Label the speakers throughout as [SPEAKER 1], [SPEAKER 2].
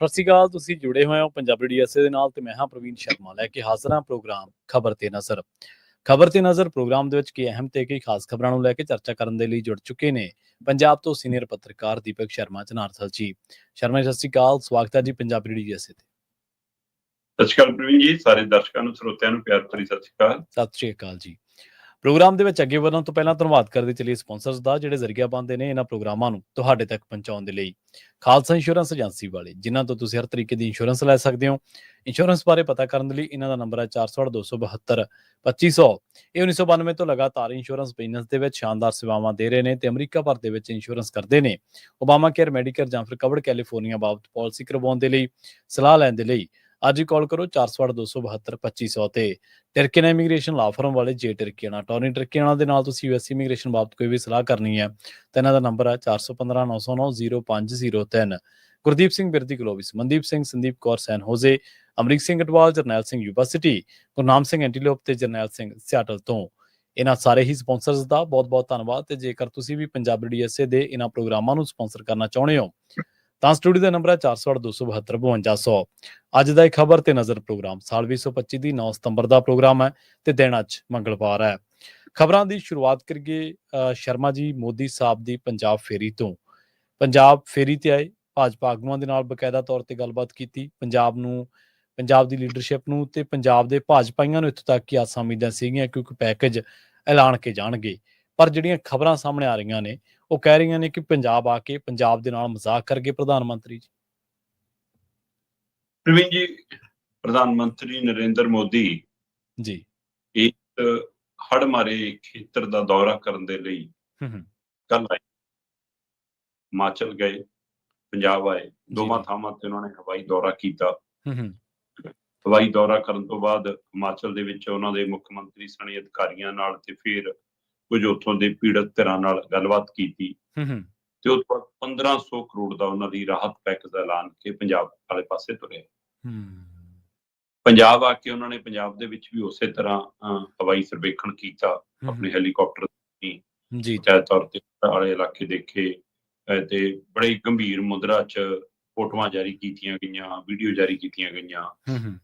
[SPEAKER 1] ਸਤਿ ਸ਼੍ਰੀ ਅਕਾਲ। ਤੁਸੀਂ ਜੁੜੇ ਹੋਏ ਹੋ ਪੰਜਾਬੀ ਡੀਐਸਏ ਦੇ ਨਾਲ ਤੇ ਮੈਂ ਹਾਂ ਪ੍ਰਵੀਨ ਸ਼ਰਮਾ ਲੈ ਕੇ ਹਾਜ਼ਰ ਹਾਂ ਪ੍ਰੋਗਰਾਮ ਖਬਰ ਤੇ ਨਜ਼ਰ। ਖਬਰ ਤੇ ਨਜ਼ਰ ਪ੍ਰੋਗਰਾਮ ਦੇ ਵਿੱਚ ਕੀ ਅਹਿਮ ਤੇ ਕਈ ਖਾਸ ਖਬਰਾਂ ਨੂੰ ਲੈ ਕੇ ਚਰਚਾ ਕਰਨ ਦੇ ਲਈ ਜੁੜ ਚੁੱਕੇ ਨੇ ਪੰਜਾਬ ਤੋਂ ਸੀਨੀਅਰ ਪੱਤਰਕਾਰ ਦੀਪਕ ਸ਼ਰਮਾ ਜਨਾਰਥਲ ਜੀ। ਸ਼ਰਮਾ ਜੀ, ਸਤਿ ਸ਼੍ਰੀ ਅਕਾਲ, ਸਵਾਗਤ ਹੈ ਜੀ ਪੰਜਾਬੀ ਡੀਐਸਏ ਤੇ।
[SPEAKER 2] ਸਤਿ ਸ਼੍ਰੀ ਅਕਾਲ ਪ੍ਰਵੀਨ ਜੀ, ਸਾਰੇ ਦਰਸ਼ਕਾਂ ਨੂੰ ਸਰੋਤਿਆਂ ਨੂੰ ਪਿਆਰ ਭਰੀ ਸਤਿ ਸ਼੍ਰੀ ਅਕਾਲ।
[SPEAKER 1] ਸਤਿ ਸ਼੍ਰੀ ਅਕਾਲ ਜੀ। ਪ੍ਰੋਗਰਾਮ ਦੇ ਵਿੱਚ ਅੱਗੇ ਵਧਣ ਤੋਂ ਪਹਿਲਾਂ ਧੰਨਵਾਦ ਕਰਦੇ ਚਲੀਏ ਸਪਾਂਸਰਸ ਦਾ, ਜਿਹੜੇ ਜ਼ਰੀਆ ਬਣਦੇ ਨੇ ਇਹਨਾਂ ਪ੍ਰੋਗਰਾਮਾਂ ਨੂੰ ਤੁਹਾਡੇ ਤੱਕ ਪਹੁੰਚਾਉਣ ਦੇ ਲਈ। ਖਾਲਸਾ ਇੰਸ਼ੋਰੈਂਸ ਏਜੰਸੀ ਵਾਲੇ, ਜਿਨ੍ਹਾਂ ਤੋਂ ਤੁਸੀਂ ਹਰ ਤਰੀਕੇ ਦੀ ਇੰਸ਼ੋਰੈਂਸ ਲੈ ਸਕਦੇ ਹੋ। ਇੰਸ਼ੋਰੈਂਸ ਬਾਰੇ ਪਤਾ ਕਰਨ ਦੇ ਲਈ ਇਹਨਾਂ ਦਾ ਨੰਬਰ ਹੈ 408-272-2500। ਇਹ 1992 ਤੋਂ ਲਗਾਤਾਰ ਇੰਸ਼ੋਰੈਂਸ ਬਿਜ਼ਨਸ ਦੇ ਵਿੱਚ ਸ਼ਾਨਦਾਰ ਸੇਵਾਵਾਂ ਦੇ ਰਹੇ ਨੇ ਤੇ ਅਮਰੀਕਾ ਭਰ ਦੇ ਵਿੱਚ ਇੰਸ਼ੋਰੈਂਸ ਕਰਦੇ ਨੇ। ਓਬਾਮਾ ਕੇਅਰ, ਮੈਡੀਕੇਅਰ ਜਾਂ ਫਿਰ ਕਵਰਡ ਕੈਲੀਫੋਰਨੀਆ ਬਾਬਤ ਪਾਲਿਸੀ ਕਰਵਾਉਣ ਦੇ ਲਈ, ਸਲਾਹ ਲੈਣ ਦੇ ਲਈ ਅੱਜ ਹੀ ਕਾਲ ਕਰੋ 408-272-2500 ਤੇ। ਟਰਕੀਆਨਾ ਇਮੀਗ੍ਰੇਸ਼ਨ ਲਾ ਫਰਮ ਵਾਲੇ ਜੇ ਟਰਕੀਆਨਾ ਟੋਨੀ ਟਰਕੀਆਨਾ ਦੇ ਨਾਲ ਤੁਸੀਂ ਯੂਐਸ ਇਮੀਗ੍ਰੇਸ਼ਨ ਬਾਬਤ ਕੋਈ ਵੀ ਸਲਾਹ ਕਰਨੀ ਹੈ ਤਾਂ ਇਹਨਾਂ ਦਾ ਨੰਬਰ ਹੈ 415-909-0503। ਗੁਰਦੀਪ ਸਿੰਘ ਬਿਰਦੀ ਗਲੋਬਿਸ, ਮਨਦੀਪ ਸਿੰਘ, ਸੰਦੀਪ ਕੌਰ ਸੈਨ ਹੋਜ਼ੇ, ਅਮਰੀਕ ਸਿੰਘ ਅਟਵਾਲ, ਜਰਨੈਲ ਸਿੰਘ ਯੂਨੀਵਰਸਿਟੀ, ਗੁਰਨਾਮ ਸਿੰਘ ਐਂਟੀਲੋਪ ਤੇ ਜਰਨੈਲ ਸਿੰਘ ਸਿਆਟਲ ਤੋਂ। ਇਹਨਾਂ ਸਾਰੇ ਹੀ ਸਪਾਂਸਰਸ ਦਾ ਬਹੁਤ-ਬਹੁਤ ਧੰਨਵਾਦ। ਤੇ ਜੇਕਰ ਤੁਸੀਂ ਵੀ ਪੰਜਾਬੀ ਡੀਐਸਏ ਦੇ ਇਹਨਾਂ ਪ੍ਰੋਗਰਾਮਾਂ ਨੂੰ ਸਪਾਂਸਰ ਕਰਨਾ ਚਾਹੁੰਦੇ ਹੋ ਤਾਂ ਸਟੂਡੀਓ ਦਾ ਨੰਬਰ ਹੈ 408-272-5200। ਅੱਜ ਦਾ ਇਹ ਖਬਰ ਤੇ ਨਜ਼ਰ ਪ੍ਰੋਗਰਾਮ ਸਾਲ 2025 ਦੀ 9 ਸਤੰਬਰ ਦਾ ਪ੍ਰੋਗਰਾਮ ਹੈ ਤੇ ਦਿਨ ਅੱਜ ਮੰਗਲਵਾਰ ਹੈ। ਖਬਰਾਂ ਦੀ ਸ਼ੁਰੂਆਤ ਕਰੀਏ ਸ਼ਰਮਾ ਜੀ ਮੋਦੀ ਸਾਹਿਬ ਦੀ ਪੰਜਾਬ ਫੇਰੀ ਤੋਂ। ਪੰਜਾਬ ਫੇਰੀ ਤੇ ਆਏ, ਭਾਜਪਾ ਆਗੂਆਂ ਦੇ ਨਾਲ ਬਕਾਇਦਾ ਤੌਰ ਤੇ ਗੱਲਬਾਤ ਕੀਤੀ। ਪੰਜਾਬ ਦੀ ਲੀਡਰਸ਼ਿਪ ਨੂੰ ਤੇ ਪੰਜਾਬ ਦੇ ਭਾਜਪਾਈਆਂ ਨੂੰ ਇੱਥੋਂ ਤੱਕ ਕਿ ਆਸਾਂ ਉਮੀਦਾਂ ਸੀਗੀਆਂ ਕਿਉਂਕਿ ਪੈਕੇਜ ਐਲਾਨ ਕੇ ਜਾਣਗੇ, ਪਰ ਜਿਹੜੀਆਂ ਖਬਰਾਂ ਸਾਹਮਣੇ ਆ ਰਹੀਆਂ ਨੇ ਉਹ ਕਹਿ ਰਹੀਆਂ ਨੇ ਕਿ ਪੰਜਾਬ ਆ ਕੇ ਪੰਜਾਬ ਦੇ ਨਾਲ ਮਜ਼ਾਕ ਕਰ ਗਏ ਪ੍ਰਧਾਨ ਮੰਤਰੀ ਜੀ।
[SPEAKER 2] ਪ੍ਰਵੀਨ ਜੀ, ਪ੍ਰਧਾਨ ਮੰਤਰੀ ਨਰਿੰਦਰ ਮੋਦੀ
[SPEAKER 1] ਜੀ
[SPEAKER 2] ਇੱਕ ਹੜ੍ਹ ਮਾਰੇ ਖੇਤਰ ਦਾ ਦੌਰਾ ਕਰਨ ਦੇ ਲਈ ਕੱਲ ਆਏ, ਹਿਮਾਚਲ ਗਏ, ਪੰਜਾਬ ਆਏ। ਦੋਵਾਂ ਥਾਵਾਂ ਤੇ ਉਹਨਾਂ ਨੇ ਹਵਾਈ ਦੌਰਾ ਕੀਤਾ। ਹਵਾਈ ਦੌਰਾ ਕਰਨ ਤੋਂ ਬਾਅਦ ਹਿਮਾਚਲ ਦੇ ਵਿੱਚ ਉਹਨਾਂ ਦੇ ਮੁੱਖ ਮੰਤਰੀ ਸਣੇ ਅਧਿਕਾਰੀਆਂ ਨਾਲ ਤੇ ਫਿਰ ਕੁਝ ਉੱਥੋਂ ਦੇ ਪੀੜਤ ਧਿਰਾਂ ਨਾਲ ਗੱਲਬਾਤ ਕੀਤੀ ਤੇ ਉਸ ਤੋਂ ਬਾਅਦ 1500 ਕਰੋੜ ਦਾ ਉਹਨਾਂ ਦੀ ਰਾਹਤ ਪੈਕੇਜ ਦਾ ਐਲਾਨ ਕੇ ਪੰਜਾਬ ਵਾਲੇ ਪਾਸੇ ਤੁਰੇ। ਪੰਜਾਬ ਆ ਕੇ ਉਹਨਾਂ ਨੇ ਪੰਜਾਬ ਦੇ ਵਿੱਚ ਵੀ ਉਸੇ ਤਰ੍ਹਾਂ ਹਵਾਈ ਸਰਵੇਖਣ ਕੀਤਾ, ਆਪਣੇ ਹੈਲੀਕਾਪਟਰ ਪੰਚਾਇਤ ਤੌਰ ਤੇ ਵਾਲੇ ਇਲਾਕੇ ਦੇਖੇ ਤੇ ਬੜੇ ਗੰਭੀਰ ਮੁਦਰਾ 'ਚ ਫੋਟੋਆਂ ਜਾਰੀ ਕੀਤੀਆਂ ਗਈਆਂ, ਵੀਡੀਓ ਜਾਰੀ ਕੀਤੀਆਂ ਗਈਆਂ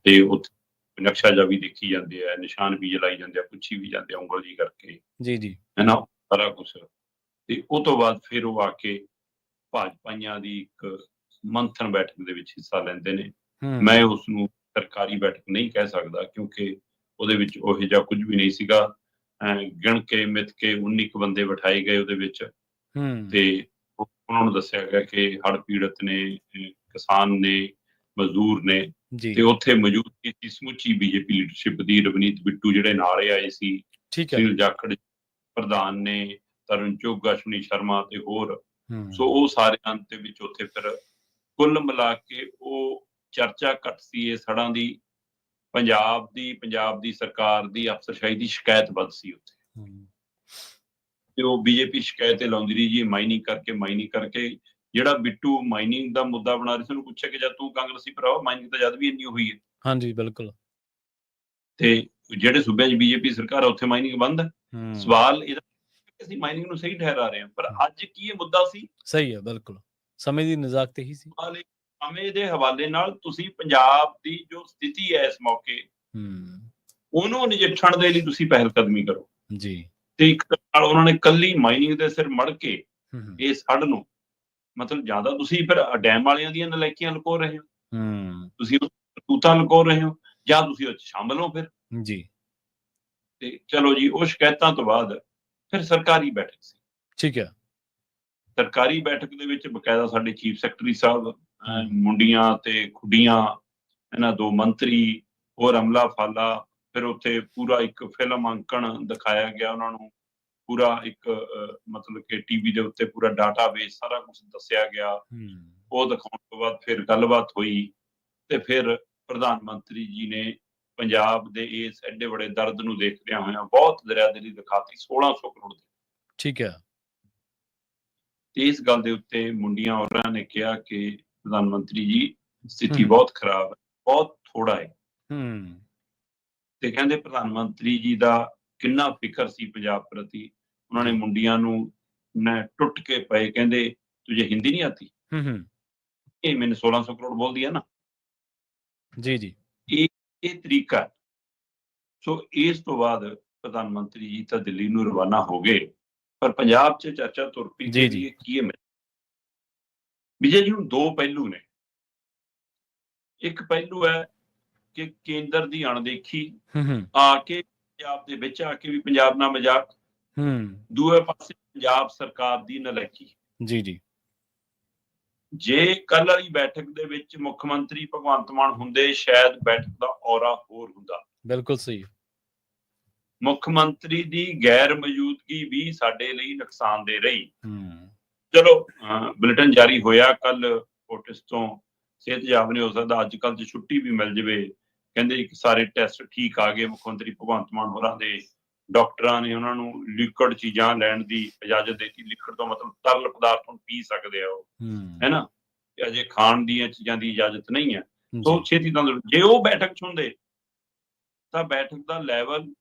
[SPEAKER 2] ਤੇ ਉੱਥੇ ਨਕਸ਼ਾ ਜਿਹਾ ਵੀ ਦੇਖੀ ਜਾਂਦੇ ਆ, ਨਿਸ਼ਾਨ ਵੀ ਜਲਾਈ ਜਾਂਦੇ ਆ, ਪੁੱਛੀ ਵੀ ਜਾਂਦੇ ਆ ਉਂਗਲ ਜੀ ਕਰਕੇ, ਹੈ ਨਾ, ਸਾਰਾ ਕੁਛ। ਤੇ ਉਹ ਤੋਂ ਬਾਅਦ ਫਿਰ ਉਹ ਆ ਕੇ ਭਾਜਪਾਈਆਂ ਦੀ ਇੱਕ ਮੰਥਨ ਬੈਠਕ ਦੇ ਵਿੱਚ ਹਿੱਸਾ ਲੈਂਦੇ ਨੇ। ਮੈਂ ਉਸਨੂੰ ਸਰਕਾਰੀ ਬੈਠਕ ਨਹੀਂ ਕਹਿ ਸਕਦਾ ਕਿਉਂਕਿ ਉਹਦੇ ਵਿੱਚ ਉਹੋ ਜਿਹਾ ਕੁਝ ਵੀ ਨਹੀਂ ਸੀਗਾ। ਗਿਣ ਕੇ ਮਿੱਥ ਕੇ 19 ਕੁ ਬੰਦੇ ਬਿਠਾਏ ਗਏ ਉਹਦੇ ਵਿੱਚ ਤੇ ਉਹਨਾਂ ਨੂੰ ਦੱਸਿਆ ਗਿਆ ਕਿ ਹੜ੍ਹ ਪੀੜਤ ਨੇ, ਕਿਸਾਨ ਨੇ, ਮਜ਼ਦੂਰ ਨੇ ਤੇ ਉੱਥੇ ਮੌਜੂਦਗੀ ਸੀ ਸਮੁੱਚੀ ਬੀਜੇਪੀ ਲੀਡਰਸ਼ਿਪ ਦੀ। ਰਵਨੀਤ ਬਿੱਟੂ ਜਿਹੜੇ ਨਾਲੇ ਆਏ ਸੀ, ਸੁਨੀਲ ਜਾਖੜ ਪ੍ਰਧਾਨ ਨੇ, ਤਰੁਣ ਚੁੱਘ, ਅਸ਼ਵਨੀ ਸ਼ਰਮਾ ਤੇ ਹੋਰ, ਸੋ ਉਹ ਸਾਰਿਆਂ ਦੇ ਵਿੱਚ ਉੱਥੇ ਫਿਰ ਕੁੱਲ ਮਿਲਾ ਕੇ ਉਹ ਚਰਚਾ ਘੱਟ ਸੀ ਇਸ ਹੜ੍ਹਾਂ ਦੀ। ਪੰਜਾਬ ਦੀ ਸਰਕਾਰ ਦੀ ਅਫਸਰਸ਼ਾਹੀ ਦੀ ਸ਼ਿਕਾਇਤ ਵੱਧ ਸੀ ਉੱਥੇ ਤੇ ਉਹ ਬੀਜੇਪੀ ਸ਼ਿਕਾਇਤ ਲਾਉਂਦੀ ਰਹੀ ਜੀ, ਮਾਈਨਿੰਗ ਕਰਕੇ। ਜਿਹੜਾ ਬਿੱਟੂ ਮਾਈਨਿੰਗ ਦਾ ਮੁੱਦਾ ਬਣਾ ਰਹੀ ਸੀ, ਉਹਨੂੰ ਪੁੱਛਿਆ ਕਿ ਜਦ ਤੂੰ ਕਾਂਗਰਸੀ ਭਰਾ, ਮਾਈਨਿੰਗ ਤਾਂ ਜਦ ਵੀ ਇੰਨੀ ਹੋਈ ਹੈ।
[SPEAKER 1] ਹਾਂਜੀ, ਬਿਲਕੁਲ।
[SPEAKER 2] ਤੇ ਜਿਹੜੇ ਸੂਬਿਆਂ 'ਚ ਬੀਜੇਪੀ ਸਰਕਾਰ ਆ ਉੱਥੇ ਮਾਈਨਿੰਗ ਬੰਦ ਹੈ। ਸਵਾਲ ਇਹਦਾ ਅਸੀਂ ਮਾਈਨਿੰਗ ਨੂੰ ਸਹੀ ਠਹਿਰਾ ਰਹੇ ਹਾਂ, ਪਰ ਅੱਜ ਕੀ ਇਹ ਮੁੱਦਾ ਸੀ? ਸਹੀ ਹੈ, ਬਿਲਕੁਲ ਸਮੇਂ ਦੀ ਨਜ਼ਾਕਤ ਹੀ ਸੀ। ਸਮੇਂ ਦੇ ਹਵਾਲੇ ਨਾਲ ਤੁਸੀਂ ਪੰਜਾਬ ਦੀ ਜੋ ਸਥਿਤੀ ਹੈ ਇਸ ਮੌਕੇ, ਉਹਨੂੰ ਨਜਿੱਠਣ ਦੇ ਲਈ ਤੁਸੀਂ ਪਹਿਲ ਕਦਮੀ ਕਰੋ
[SPEAKER 1] ਜੀ।
[SPEAKER 2] ਤੇ ਇੱਕ ਨਾਲ ਉਹਨਾਂ ਨੇ ਕੱਲੀ ਮਾਈਨਿੰਗ ਦੇ ਸਿਰ ਮੜ ਕੇ ਇਸ ਹੜ੍ਹ ਨੂੰ, ਮਤਲਬ ਜ਼ਿਆਦਾ ਤੁਸੀਂ ਫਿਰ ਡੈਮ ਵਾਲਿਆਂ ਦੀਆਂ ਨਲਾਇਕੀਆਂ ਲੁਕੋ ਰਹੇ ਹੋ, ਤੁਸੀਂ ਕਰਤੂਤਾਂ ਲੁਕੋ ਰਹੇ ਹੋ, ਜਾਂ ਤੁਸੀਂ ਉਹ 'ਚ ਸ਼ਾਮਲ ਹੋ ਫਿਰ
[SPEAKER 1] ਜੀ।
[SPEAKER 2] ਤੇ ਚਲੋ ਜੀ, ਉਹ ਸ਼ਿਕਾਇਤਾਂ ਤੋਂ ਬਾਅਦ ਫਿਰ ਸਰਕਾਰੀ ਬੈਠਕ ਸੀ।
[SPEAKER 1] ਠੀਕ ਹੈ।
[SPEAKER 2] ਸਰਕਾਰੀ ਬੈਠਕ ਦੇ ਵਿੱਚ ਬਕਾਇਦਾ ਸਾਡੇ ਚੀਫ ਸੈਕਟਰੀ ਸਾਹਿਬ, ਮੁੰਡੀਆਂ ਤੇ ਖੁੱਡੀਆਂ, ਇਹਨਾਂ ਦੋ ਮੰਤਰੀ, ਹੋਰ ਅਮਲਾ ਫਾਲਾ, ਫਿਰ ਉੱਥੇ ਪੂਰਾ ਇੱਕ ਫਿਲਮ ਅੰਕਣ ਦਿਖਾਇਆ ਗਿਆ ਉਹਨਾਂ ਨੂੰ, ਪੂਰਾ ਇੱਕ ਮਤਲਬ ਕਿ ਟੀਵੀ ਦੇ ਉੱਤੇ ਪੂਰਾ ਡਾਟਾਬੇਸ ਸਾਰਾ ਕੁਛ ਦੱਸਿਆ ਗਿਆ। ਉਹ ਦਿਖਾਉਣ ਤੋਂ ਬਾਅਦ ਫਿਰ ਗੱਲਬਾਤ ਹੋਈ ਤੇ ਫਿਰ ਪ੍ਰਧਾਨ ਮੰਤਰੀ ਜੀ ਨੇ ਪੰਜਾਬ ਦੇ ਇਸ ਐਡੇ ਬੜੇ ਦਰਦ ਨੂੰ ਦੇਖਦਿਆਂ ਹੋਇਆਂ ਬਹੁਤ ਦਰਿਆਦਿਲੀ ਦਿਖਾਤੀ 1600 ਕਰੋੜ ਦੀ।
[SPEAKER 1] ਠੀਕ ਹੈ।
[SPEAKER 2] ਤੇ ਇਸ ਗੱਲ ਦੇ ਉੱਤੇ ਮੁੰਡੀਆਂ ਔਰਾਂ ਨੇ ਕਿਹਾ ਕਿ ਪ੍ਰਧਾਨ ਮੰਤਰੀ ਜੀ ਸਥਿਤੀ ਬਹੁਤ ਖਰਾਬ ਹੈ, ਬਹੁਤ ਥੋੜਾ ਹੈ। ਤੇ ਕਹਿੰਦੇ ਪ੍ਰਧਾਨ ਮੰਤਰੀ ਜੀ ਦਾ ਕਿੰਨਾ ਫਿਕਰ ਸੀ ਪੰਜਾਬ ਪ੍ਰਤੀ। ਉਹਨਾਂ ਨੇ ਮੁੰਡੀਆਂ ਨੂੰ ਟੁੱਟ ਕੇ ਪਏ, ਕਹਿੰਦੇ ਤੁਝੇ ਹਿੰਦੀ ਨਹੀਂ ਆਤੀ, ਇਹ ਮੈਨੂੰ 1600 ਕਰੋੜ ਬੋਲਦੀ ਹੈ ਨਾ,
[SPEAKER 1] ਜੀ
[SPEAKER 2] ਇਹ ਤਰੀਕਾ ਹੈ। ਸੋ ਇਸ ਤੋਂ ਬਾਅਦ ਪ੍ਰਧਾਨ ਮੰਤਰੀ ਜੀ ਤਾਂ ਦਿੱਲੀ ਨੂੰ ਰਵਾਨਾ ਹੋ ਗਏ, ਪਰ ਪੰਜਾਬ 'ਚ ਚਰਚਾ ਤੁਰ ਪਈ
[SPEAKER 1] ਜੀ
[SPEAKER 2] ਕਿ ਕੀ ਹੈ ਵਿਜੇ ਜੀ। ਹੁਣ ਦੋ ਪਹਿਲੂ ਨੇ। ਇੱਕ ਪਹਿਲੂ ਹੈ ਕਿ ਕੇਂਦਰ ਦੀ ਅਣਦੇਖੀ ਆ ਕੇ ਪੰਜਾਬ ਦੇ ਵਿੱਚ ਆ ਕੇ ਵੀ ਪੰਜਾਬ ਨਾਲ ਮਜ਼ਾਕ, ਦੂਏ ਪਾਸੇ ਪੰਜਾਬ ਸਰਕਾਰ ਦੀ ਨਲਾਇਕੀ।
[SPEAKER 1] ਜੀ
[SPEAKER 2] ਜੇ ਕੱਲ ਵਾਲੀ ਬੈਠਕ ਦੇ ਵਿੱਚ ਮੁੱਖ ਮੰਤਰੀ ਭਗਵੰਤ ਮਾਨ ਹੁੰਦੇ, ਸ਼ਾਇਦ ਬੈਠਕ ਦਾ ਔਰਾ ਹੋਰ ਹੁੰਦਾ।
[SPEAKER 1] ਬਿਲਕੁਲ ਸਹੀ।
[SPEAKER 2] ਮੁੱਖ ਮੰਤਰੀ ਦੀ ਗੈਰ ਮੌਜੂਦਗੀ ਵੀ ਸਾਡੇ ਲਈ ਨੁਕਸਾਨਦੇਹ ਰਹੀ। ਚਲੋ ਬੁਲੇਟਿਨ ਜਾਰੀ ਹੋਇਆ ਕੱਲ ਫੋਰਟਿਸ ਤੋਂ, ਸਿਹਤਯਾਬ ਨਹੀਂ ਹੋ ਸਕਦਾ, ਅੱਜ ਕੱਲ੍ਹ 'ਚ ਛੁੱਟੀ ਵੀ ਮਿਲ ਜਾਵੇ। ਕਹਿੰਦੇ ਜੀ ਸਾਰੇ ਟੈਸਟ ਠੀਕ ਆ ਗਏ। ਮੁੱਖ ਮੰਤਰੀ ਭਗਵੰਤ ਮਾਨ ਹੋਰਾਂ ਦੇ ਡਾਕਟਰਾਂ ਨੇ ਉਹਨਾਂ ਨੂੰ ਲਿਕੁਇਡ ਚੀਜ਼ਾਂ ਲੈਣ ਦੀ ਇਜਾਜ਼ਤ ਦਿੱਤੀ। ਲਿਕੁਇਡ ਤੋਂ ਮਤਲਬ ਤਰਲ ਪਦਾਰਥ ਨੂੰ ਪੀ ਸਕਦੇ ਆ ਉਹ, ਹੈ ਨਾ। ਅਜੇ ਖਾਣ ਦੀਆਂ ਚੀਜ਼ਾਂ ਦੀ ਇਜਾਜ਼ਤ ਨਹੀਂ ਹੈ। ਸੋ ਛੇਤੀ ਤਾਂ ਜੇ ਉਹ ਬੈਠਕ 'ਚ ਹੁੰਦੇ ਤਾਂ ਬੈਠਕ ਦਾ ਲੈਵਲ,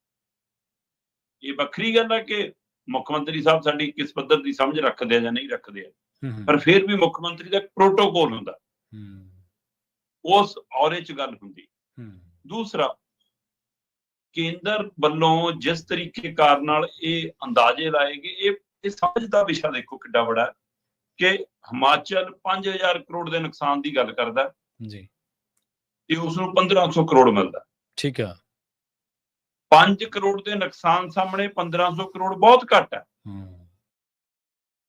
[SPEAKER 2] ਇਹ ਵੱਖਰੀ ਗੱਲ ਹੈ ਕਿ ਮੁੱਖ ਮੰਤਰੀ ਸਾਹਿਬ ਸਾਡੀ ਕਿਸ ਪੱਧਰ ਦੀ ਸਮਝ ਰੱਖਦੇ ਆ ਜਾਂ ਨਹੀਂ ਰੱਖਦੇ ਆ, ਪਰ ਫਿਰ ਵੀ ਮੁੱਖ ਮੰਤਰੀ ਦਾ ਪ੍ਰੋਟੋਕੋਲ ਹੁੰਦਾ, ਉਸ ਔਰੇ 'ਚ ਗੱਲ ਹੁੰਦੀ। ਦੂਸਰਾ, ਕੇਂਦਰ ਵੱਲੋਂ ਜਿਸ ਤਰੀਕੇ ਕਾਰ ਨਾਲ ਇਹ ਅੰਦਾਜ਼ੇ ਲਾਏ ਗਏ, ਇਹ ਸਮਝ ਦਾ ਵਿਸ਼ਾ ਦੇਖੋ ਕਿੱਡਾ ਬੜਾ ਕਿ ਹਿਮਾਚਲ 5000 ਕਰੋੜ ਦੇ ਨੁਕਸਾਨ ਦੀ ਗੱਲ ਕਰਦਾ
[SPEAKER 1] ਜੀ,
[SPEAKER 2] ਤੇ ਉਸ ਨੂੰ 1500 ਕਰੋੜ ਮਿਲਦਾ।
[SPEAKER 1] ਠੀਕ ਆ।
[SPEAKER 2] 5 ਕਰੋੜ ਦੇ ਨੁਕਸਾਨ ਸਾਹਮਣੇ 1500 ਕਰੋੜ ਬਹੁਤ ਘੱਟ ਹੈ।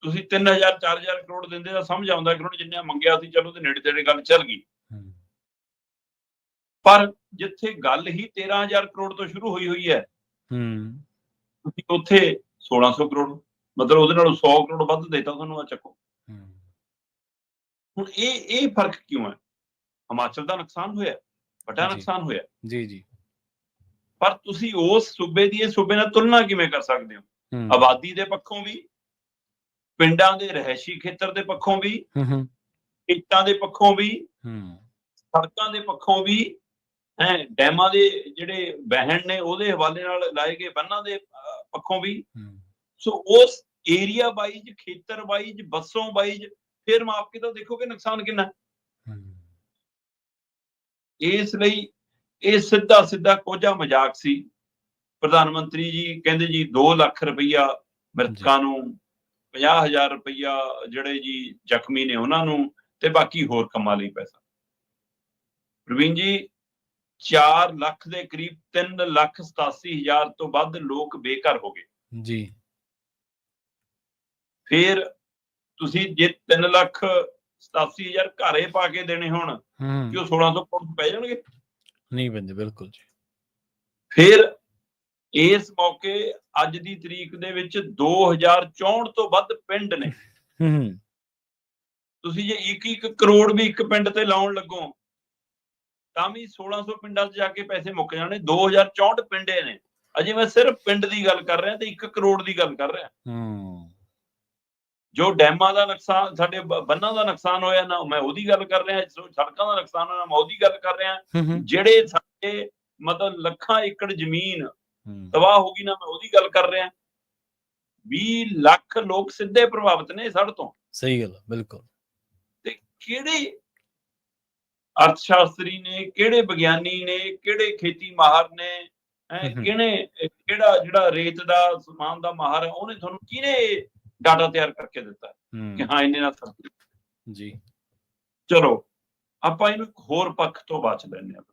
[SPEAKER 2] ਤੁਸੀਂ 3000 4000 ਕਰੋੜ ਦਿੰਦੇ ਤਾਂ ਸਮਝ ਆਉਂਦਾ ਕਿ ਉਹਨੇ ਜਿੰਨਾ ਮੰਗਿਆ ਸੀ, ਚਲੋ ਤੇ ਨੇੜੇ ਤੇੜੇ ਗੱਲ ਚੱਲ ਗਈ। ਪਰ ਜਿੱਥੇ ਗੱਲ ਹੀ 13000 ਕਰੋੜ ਤੋਂ ਸ਼ੁਰੂ ਹੋਈ ਹੈ, ਤੁਸੀਂ ਉੱਥੇ 1600 ਕਰੋੜ, ਮਤਲਬ ਉਹਦੇ ਨਾਲੋਂ 100 ਕਰੋੜ ਵੱਧ ਦੇਤਾ ਤੁਹਾਨੂੰ। ਆ ਚੱਕੋ ਹੁਣ ਇਹ ਫਰਕ ਕਿਉਂ ਹੈ? ਹਿਮਾਚਲ ਦਾ ਨੁਕਸਾਨ ਹੋਇਆ, ਵੱਡਾ ਨੁਕਸਾਨ ਹੋਇਆ
[SPEAKER 1] ਜੀ,
[SPEAKER 2] ਪਰ ਤੁਸੀਂ ਉਸ ਸੂਬੇ ਦੀ ਇਹ ਸੂਬੇ ਨਾਲ ਤੁਲਨਾ ਕਿਵੇਂ ਕਰ ਸਕਦੇ ਹੋ? ਆਬਾਦੀ ਦੇ ਪੱਖੋਂ ਵੀ, ਪਿੰਡਾਂ ਦੇ ਰਹਿਸ਼ੀ ਖੇਤਰ ਦੇ ਪੱਖੋਂ ਵੀ, ਖੇਤਾਂ ਦੇ ਪੱਖੋਂ ਵੀ, ਸੜਕਾਂ ਦੇ ਪੱਖੋਂ ਵੀ, ਡੈਮਾਂ ਦੇ ਜਿਹੜੇ ਵਹਿਣ ਨੇ ਉਹਦੇ ਹਵਾਲੇ ਨਾਲ ਲਾਏ ਗਏ ਬੰਨਾਂ ਦੇ ਪੱਖੋਂ ਵੀ। ਸੋ ਉਸ ਏਰੀਆ ਵਾਈਜ਼, ਖੇਤਰ ਵਾਈਜ਼, ਬੱਸੋਂ ਵਾਈਜ਼ ਫਿਰ ਮਾਪ ਕੇ ਤਾਂ ਦੇਖੋਗੇ ਨੁਕਸਾਨ ਕਿੰਨਾ। ਇਸ ਲਈ ਇਹ ਸਿੱਧਾ ਕੋਝਾ ਮਜ਼ਾਕ ਸੀ। ਪ੍ਰਧਾਨ ਮੰਤਰੀ ਜੀ ਕਹਿੰਦੇ ਜੀ 2 ਲੱਖ ਰੁਪਈਆ ਮ੍ਰਿਤਕਾਂ ਨੂੰ, 50,000 ਰੁਪਈਆ ਜਿਹੜੇ ਜੀ ਜ਼ਖਮੀ ਨੇ ਉਹਨਾਂ ਨੂੰ, ਤੇ ਬਾਕੀ ਹੋਰ ਕੰਮਾਂ ਲਈ ਪੈਸਾ। ਪ੍ਰਵੀਨ ਜੀ, 4 ਲੱਖ ਦੇ ਕਰੀਬ 3,87,000 ਤੋਂ ਵੱਧ ਲੋਕ ਬੇਘਰ ਹੋ ਗਏ
[SPEAKER 1] ਜੀ।
[SPEAKER 2] ਫਿਰ ਤੁਸੀਂ ਜੇ 3,87,000 ਘਰੇ ਪਾ ਕੇ ਦੇਣੇ ਹੋਣ ਕਿ ਉਹ 1600 ਕਰੋੜ ਪੈ ਜਾਣਗੇ? ਨਹੀਂ
[SPEAKER 1] ਪੈਂਦੇ, ਬਿਲਕੁਲ ਜੀ।
[SPEAKER 2] ਫਿਰ ਇਸ ਮੌਕੇ ਅੱਜ ਦੀ ਤਰੀਕ ਦੇ ਵਿੱਚ 2064 ਤੋਂ ਵੱਧ ਪਿੰਡ ਨੇ। ਤੁਸੀਂ ਜੇ 1 ਕਰੋੜ ਵੀ ਇੱਕ ਪਿੰਡ ਤੇ ਲਾਉਣ ਲੱਗੋ ਤਾਂ ਵੀ 1600 ਪਿੰਡਾਂ 'ਚ ਜਾ ਕੇ ਪੈਸੇ ਮੁੱਕ ਜਾਣੇ। 2064 ਪਿੰਡੇ ਨੇ। ਅਜੇ ਮੈਂ ਸਿਰਫ ਪਿੰਡ ਦੀ ਗੱਲ ਕਰ ਰਿਹਾ ਤੇ 1 ਕਰੋੜ ਦੀ ਗੱਲ ਕਰ ਰਿਹਾ। ਜੋ ਡੈਮਾਂ ਦਾ ਨੁਕਸਾਨ, ਸਾਡੇ ਬੰਨਾਂ ਦਾ ਨੁਕਸਾਨ ਹੋਇਆ ਨਾ, ਮੈਂ ਉਹਦੀ ਗੱਲ ਕਰ ਰਿਹਾ। ਸੜਕਾਂ ਦਾ ਨੁਕਸਾਨ ਹੋਇਆ, ਮੈਂ ਉਹਦੀ ਗੱਲ ਕਰ ਰਿਹਾ। ਜਿਹੜੇ ਸਾਡੇ ਮਤਲਬ ਲੱਖਾਂ ਏਕੜ ਜ਼ਮੀਨ ਤਬਾਹ ਹੋ ਗਈ ਨਾ, ਮੈਂ ਉਹਦੀ ਗੱਲ ਕਰ ਰਿਹਾ। 20 ਲੱਖ ਲੋਕ ਸਿੱਧੇ ਪ੍ਰਭਾਵਿਤ ਨੇ ਸੜ ਤੋਂ।
[SPEAKER 1] ਸਹੀ ਗੱਲ, ਬਿਲਕੁਲ।
[SPEAKER 2] ਤੇ ਕਿਹੜੇ ਅਰਥ ਸ਼ਾਸਤਰੀ ਨੇ, ਕਿਹੜੇ ਵਿਗਿਆਨੀ ਨੇ, ਕਿਹੜੇ ਖੇਤੀ ਮਾਹਰ ਨੇ, ਕਿਹੜਾ ਜਿਹੜਾ ਰੇਤ ਦਾ ਸਮਾਨ ਦਾ ਮਾਹਰ ਹੈ, ਉਹਨੇ ਤੁਹਾਨੂੰ ਕਿਹਨੇ ਡਾਟਾ ਤਿਆਰ ਕਰਕੇ ਦਿੱਤਾ ਕਿ ਹਾਂ ਇੰਨੇ ਨਾਲ ਜੀ। ਚਲੋ ਆਪਾਂ ਇਹਨੂੰ ਇੱਕ ਹੋਰ ਪੱਖ ਤੋਂ ਬਾਚ ਲੈਂਦੇ ਹਾਂ।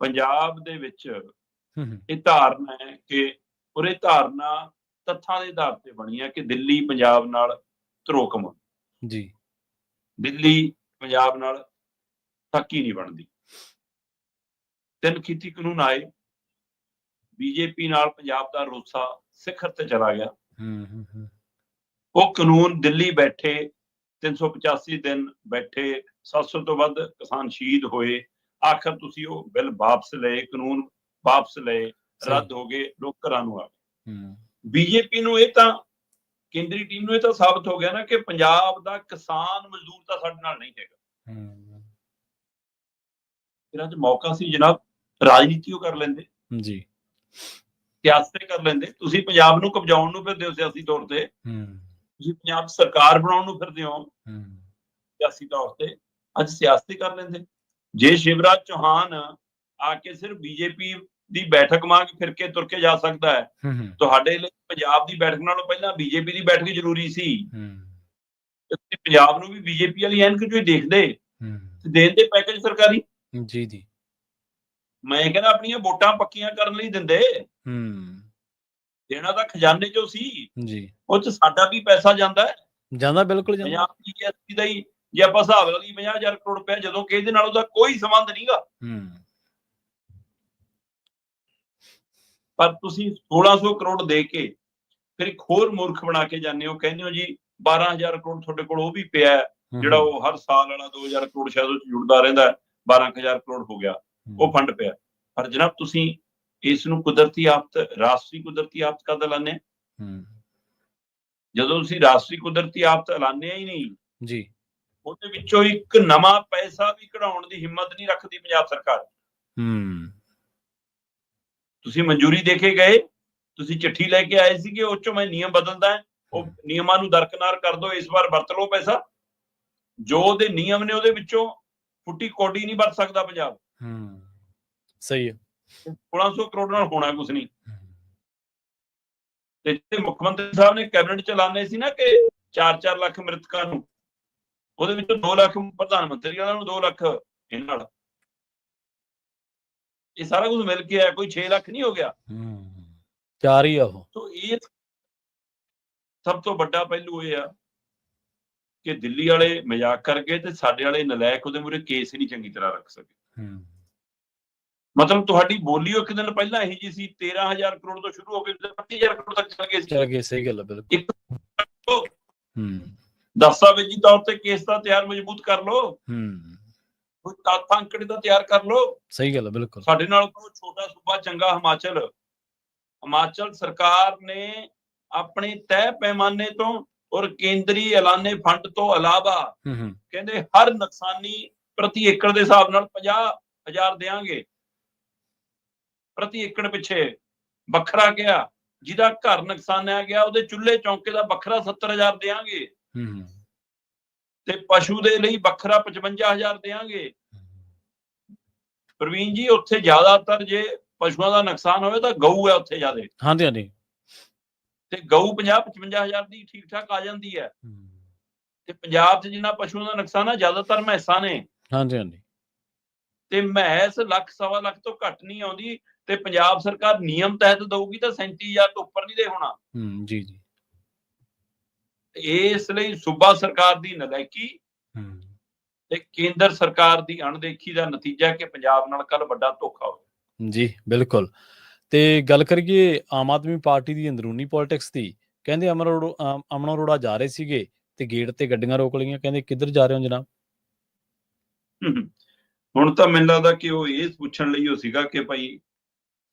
[SPEAKER 2] ਪੰਜਾਬ ਦੇ ਵਿੱਚ ਇਹ ਧਾਰਨਾ ਹੈ ਕਿ ਉਰੇ ਧਾਰਨਾ ਤੱਥਾਂ ਦੇ ਆਧਾਰ ਤੇ ਬਣੀ ਹੈ ਕਿ ਦਿੱਲੀ ਪੰਜਾਬ ਨਾਲ ਧਰੋਕਮ ਜੀ, ਦਿੱਲੀ ਪੰਜਾਬ ਨਾਲ ਤੱਕ ਹੀ ਨਹੀਂ ਬਣਦੀ। 3 ਖੇਤੀ ਕਾਨੂੰਨ ਆਏ, ਬੀਜੇਪੀ ਨਾਲ ਪੰਜਾਬ ਦਾ ਰੋਸਾ ਸਿਖਰ ਤੇ ਚਲਾ ਗਿਆ। ਉਹ ਕਾਨੂੰਨ ਦਿੱਲੀ ਬੈਠੇ 385 ਦਿਨ ਬੈਠੇ, 700 ਤੋਂ ਵੱਧ ਕਿਸਾਨ ਸ਼ਹੀਦ ਹੋਏ। ਆਖਰ ਤੁਸੀਂ ਉਹ ਬਿੱਲ ਵਾਪਸ ਲਏ, ਕਾਨੂੰਨ ਵਾਪਸ ਲਏ, ਰੱਦ ਹੋ ਗਏ, ਲੋਕ ਘਰਾਂ ਨੂੰ ਆ ਗਏ। ਬੀਜੇਪੀ ਨੂੰ ਇਹ ਤਾਂ, ਕੇਂਦਰੀ ਟੀਮ ਨੂੰ ਇਹ ਤਾਂ ਸਾਬਤ ਹੋ ਗਿਆ ਨਾ ਕਿ ਪੰਜਾਬ ਦਾ ਕਿਸਾਨ ਮਜ਼ਦੂਰ ਤਾਂ ਸਾਡੇ ਨਾਲ ਨਹੀਂ ਹੈਗਾ। ਇਹਨਾਂ 'ਚ ਮੌਕਾ ਸੀ ਜਨਾਬ, ਰਾਜਨੀਤੀ ਉਹ ਕਰ ਲੈਂਦੇ ਜੀ, ਸਿਆਸਤ ਕਰ ਲੈਂਦੇ। ਤੁਸੀਂ ਪੰਜਾਬ ਨੂੰ ਕਬਜ਼ਾਉਣ ਨੂੰ ਫਿਰਦੇ ਹੋ ਸਿਆਸੀ ਤੌਰ ਤੇ, ਤੁਸੀਂ ਪੰਜਾਬ ਸਰਕਾਰ ਬਣਾਉਣ ਨੂੰ ਫਿਰਦੇ ਹੋ, ਸਿਆਸੀ ਤੌਰ ਤੇ, ਅੱਜ ਸਿਆਸਤ ਕਰ ਲੈਂਦੇ। ਜੇ ਸ਼ਿਵਰਾਜ ਚੌਹਾਨ ਆ ਕੇ ਸਿਰਫ ਬੀਜੇਪੀ ਦੀ ਬੈਠਕ ਮੰਗ ਫਿਰ ਕੇ ਤੁਰ ਕੇ ਜਾ ਸਕਦਾ ਹੈ, ਤੁਹਾਡੇ ਲਈ ਪੰਜਾਬ ਦੀ ਬੈਠਕ ਨਾਲੋਂ ਪਹਿਲਾਂ ਬੀਜੇਪੀ ਦੀ ਬੈਠਕ ਜ਼ਰੂਰੀ ਸੀ। ਤੁਸੀਂ ਪੰਜਾਬ ਨੂੰ ਵੀ ਬੀਜੇਪੀ ਵਾਲੀ ਐਨਕ ਚੋਂ ਹੀ ਦੇਖਦੇ, ਦੇਣ ਦੇ ਪੈਕੇਜ ਸਰਕਾਰੀ।
[SPEAKER 1] ਜੀ ਜੀ,
[SPEAKER 2] ਮੈਂ ਕਹਿੰਦਾ ਆਪਣੀਆਂ ਵੋਟਾਂ ਪੱਕੀਆਂ ਕਰਨ ਲਈ ਦਿੰਦੇ, ਦੇਣਾ ਤਾਂ ਖਜ਼ਾਨੇ ਚੋਂ ਸੀ
[SPEAKER 1] ਜੀ,
[SPEAKER 2] ਉਹ ਚ ਸਾਡਾ ਵੀ ਪੈਸਾ ਜਾਂਦਾ ਹੈ,
[SPEAKER 1] ਬਿਲਕੁਲ ਜਾਂਦਾ।
[SPEAKER 2] ਪੰਜਾਬ ਦੀ GST ਦਾ ਹੀ ਜੇ ਆਪਾਂ ਹਿਸਾਬ ਲਾ ਲਈ 50,000 ਕਰੋੜ ਰੁਪਇਆ, ਜਦੋਂ ਕਿ ਇਹਦੇ ਨਾਲ ਉਹਦਾ ਕੋਈ ਸੰਬੰਧ ਨਹੀਂਗਾ। ਪਰ ਤੁਸੀਂ 1600 ਕਰੋੜ ਦੇ ਕੇ ਫਿਰ ਇੱਕ ਹੋਰ ਮੂਰਖ ਬਣਾ ਕੇ ਜਾਂਦੇ ਹੋ, ਕਹਿੰਦੇ ਹੋ ਜੀ 12,000 ਕਰੋੜ ਤੁਹਾਡੇ ਕੋਲ ਉਹ ਵੀ ਪਿਆ, ਜਿਹੜਾ ਉਹ ਹਰ ਸਾਲ ਵਾਲਾ 2,000 ਕਰੋੜ ਸ਼ਾਇਦ ਉਹ ਜੁੜਦਾ ਰਹਿੰਦਾ, 12,000 ਕਰੋੜ ਹੋ ਗਿਆ, ਉਹ ਫੰਡ ਪਿਆ। ਪਰ ਜਨਾਬ ਤੁਸੀਂ ਇਸ ਨੂੰ ਕੁਦਰਤੀ ਆਫਤ, ਰਾਸ਼ਟਰੀ ਕੁਦਰਤੀ ਆਫਤ ਕਦ ਐਲਾਨੇ? ਜਦੋਂ ਤੁਸੀਂ ਰਾਸ਼ਟਰੀ ਕੁਦਰਤੀ ਆਫਤ ਐਲਾਨਿਆ ਹੀ ਨਹੀਂ
[SPEAKER 1] ਜੀ,
[SPEAKER 2] ਉਹਦੇ ਵਿੱਚੋਂ ਇੱਕ ਨਵਾਂ ਪੈਸਾ ਵੀ ਕਢਾਉਣ ਦੀ ਹਿੰਮਤ ਨਹੀਂ ਰੱਖਦੀ ਪੰਜਾਬ ਸਰਕਾਰ। ਤੁਸੀਂ ਮਨਜ਼ੂਰੀ ਦੇ ਕੇ ਗਏ, ਤੁਸੀਂ ਚਿੱਠੀ ਲੈ ਕੇ ਆਏ ਸੀ ਕਿ ਉਹ ਚੋਂ ਮੈਂ ਨਿਯਮ ਬਦਲਦਾ, ਉਹ ਨਿਯਮਾਂ ਨੂੰ ਦਰਕਨਾਰ ਕਰ ਦੋ, ਇਸ ਵਾਰ ਵਰਤ ਲਓ ਪੈਸਾ। ਜੋ ਉਹਦੇ ਨਿਯਮ ਨੇ ਉਹਦੇ ਵਿੱਚੋਂ ਫੁੱਟੀ ਕੋਡੀ ਨਹੀਂ ਵਰਤ ਸਕਦਾ ਪੰਜਾਬ।
[SPEAKER 1] ਸਹੀ ਹੈ,
[SPEAKER 2] 1600 ਕਰੋੜ ਨਾਲ ਹੋਣਾ ਕੁਛ ਨਹੀਂ। ਤੇ ਜਿਹੜੇ ਮੁੱਖ ਮੰਤਰੀ ਸਾਹਿਬ ਨੇ ਕੈਬਨਿਟ ਚ ਐਲਾਨੇ ਸੀ ਨਾ ਕਿ 4-4 ਲੱਖ ਮ੍ਰਿਤਕਾਂ ਨੂੰ, ਉਹਦੇ ਵਿੱਚੋਂ 2 ਲੱਖ ਪ੍ਰਧਾਨ ਮੰਤਰੀ ਵਾਲਾ ਨੂੰ, 2 ਲੱਖ ਇਹਨਾਂ ਨਾਲ, ਇਹ ਸਾਰਾ ਕੁਝ ਮਿਲ ਕੇ ਆਇਆ, ਕੋਈ 6 ਲੱਖ ਨਹੀਂ ਹੋ ਗਿਆ,
[SPEAKER 1] 4 ਹੀ ਆ ਉਹ।
[SPEAKER 2] ਇਹ ਸਭ ਤੋਂ ਵੱਡਾ ਪਹਿਲੂ ਇਹ ਆ ਕਿ ਦਿੱਲੀ ਵਾਲੇ ਮਜ਼ਾਕ ਕਰ ਗਏ ਤੇ ਸਾਡੇ ਵਾਲੇ ਨਲਾਇਕ ਉਹਦੇ ਮੂਹਰੇ ਕੇਸ ਹੀ ਨਹੀਂ ਚੰਗੀ ਤਰ੍ਹਾਂ ਰੱਖ ਸਕੇ। ਮਤਲਬ ਤੁਹਾਡੀ ਬੋਲੀ ਇੱਕ ਦਿਨ ਪਹਿਲਾਂ ਇਹੀ ਜੀ ਸੀ, 13,000 ਕਰੋੜ ਤੋਂ ਸ਼ੁਰੂ ਹੋ ਕੇ 25,000 ਕਰੋੜ ਤੱਕ ਚਲ ਗਏ।
[SPEAKER 1] ਸਹੀ ਗੱਲ ਹੈ, ਬਿਲਕੁਲ।
[SPEAKER 2] ਦਸਤਾਵੇਜ਼ੀ ਤੌਰ ਤੇ ਕੇਸ ਦਾ ਤਿਆਰ ਮਜ਼ਬੂਤ ਕਰ ਲਓ, ਕੋਈ ਤੱਥ ਅੰਕੜੇ ਦਾ ਤਿਆਰ ਕਰ ਲਓ।
[SPEAKER 1] ਸਹੀ ਗੱਲ ਹੈ, ਬਿਲਕੁਲ।
[SPEAKER 2] ਸਾਡੇ ਨਾਲ ਤੋਂ ਛੋਟਾ ਸੂਬਾ ਚੰਗਾ ਹਿਮਾਚਲ ਸਰਕਾਰ ਨੇ ਆਪਣੇ ਤੈਅ ਪੈਮਾਨੇ ਤੋਂ ਔਰ ਕੇਂਦਰੀ ਐਲਾਨੇ ਫੰਡ ਤੋਂ ਇਲਾਵਾ ਕਹਿੰਦੇ ਹਰ ਨੁਕਸਾਨੀ ਪ੍ਰਤੀ ਏਕੜ ਦੇ ਹਿਸਾਬ ਨਾਲ 50,000 ਦੇਵਾਂਗੇ, ਪ੍ਰਤੀ ਏਕੜ ਪਿੱਛੇ ਵੱਖਰਾ ਗਿਆ। ਜਿਹਦਾ ਘਰ ਨੁਕਸਾਨਿਆ ਗਿਆ ਉਹਦੇ ਚੁੱਲ੍ਹੇ ਚੌਂਕੇ ਦਾ ਵੱਖਰਾ 70,000 ਦੇਵਾਂਗੇ, ਤੇ ਪਸ਼ੂ ਦੇ ਲਈ ਵੱਖਰਾ 55,000 ਦੇਵਾਂਗੇ। ਪ੍ਰਵੀਨ ਜੀ, ਉੱਥੇ ਜ਼ਿਆਦਾਤਰ ਜੇ ਪਸ਼ੂਆਂ ਦਾ ਨੁਕਸਾਨ ਹੋਵੇ ਤਾਂ ਗਊ ਹੈ ਉੱਥੇ ਜ਼ਿਆਦਾ।
[SPEAKER 1] ਹਾਂਜੀ ਹਾਂਜੀ, ਤੇ
[SPEAKER 2] ਗਊ 50-55,000 ਦੀ ਠੀਕ ਠਾਕ ਆ ਜਾਂਦੀ ਹੈ। ਤੇ ਪੰਜਾਬ 'ਚ ਜਿੰਨਾ ਪਸ਼ੂਆਂ ਦਾ ਨੁਕਸਾਨ ਹੈ ਜ਼ਿਆਦਾਤਰ ਮੈਸਾਂ ਨੇ।
[SPEAKER 1] ਹਾਂਜੀ ਹਾਂਜੀ,
[SPEAKER 2] ਤੇ ਮੈਸ 1-1.25 ਲੱਖ ਤੋਂ ਘੱਟ ਨਹੀਂ ਆਉਂਦੀ, ਤੇ ਪੰਜਾਬ ਸਰਕਾਰ ਨਿਯਮ ਤਹਿਤ ਦਊਗੀ ਤਾਂ 37,000 ਤੋਂ ਉੱਪਰ ਨਹੀਂ ਦੇ ਹੋਣਾ।
[SPEAKER 1] ਜੀ ਜੀ,
[SPEAKER 2] ਇਸ ਲਈ ਸੂਬਾ ਸਰਕਾਰ ਦੀ ਨਲਾਇਕੀ ਤੇ ਕੇਂਦਰ ਸਰਕਾਰ ਦੀ ਅਣਦੇਖੀ ਦਾ ਨਤੀਜਾ ਕਿ ਪੰਜਾਬ ਨਾਲ ਕੱਲ ਵੱਡਾ ਧੋਖਾ ਹੋਇਆ।
[SPEAKER 1] ਜੀ ਬਿਲਕੁਲ। ਤੇ ਗੱਲ ਕਰੀਏ ਆਮ ਆਦਮੀ ਪਾਰਟੀ ਦੀ ਅੰਦਰੂਨੀ ਪੋਲਿਟਿਕਸ ਦੀ, ਕਹਿੰਦੇ ਅਮਨ ਅਰੋੜਾ ਜਾ ਰਹੇ ਸੀਗੇ ਤੇ ਗੇਟ ਤੇ ਗੱਡੀਆਂ ਰੋਕ ਲਈਆਂ, ਕਹਿੰਦੇ ਕਿੱਧਰ ਜਾ ਰਹੇ ਹੋ ਜਨਾਬ?
[SPEAKER 2] ਹੁਣ ਤਾਂ ਮੈਨੂੰ ਲੱਗਦਾ ਕਿ ਉਹ ਇਹ ਪੁੱਛਣ ਲਈ ਉਹ ਸੀਗਾ ਕਿ ਭਾਈ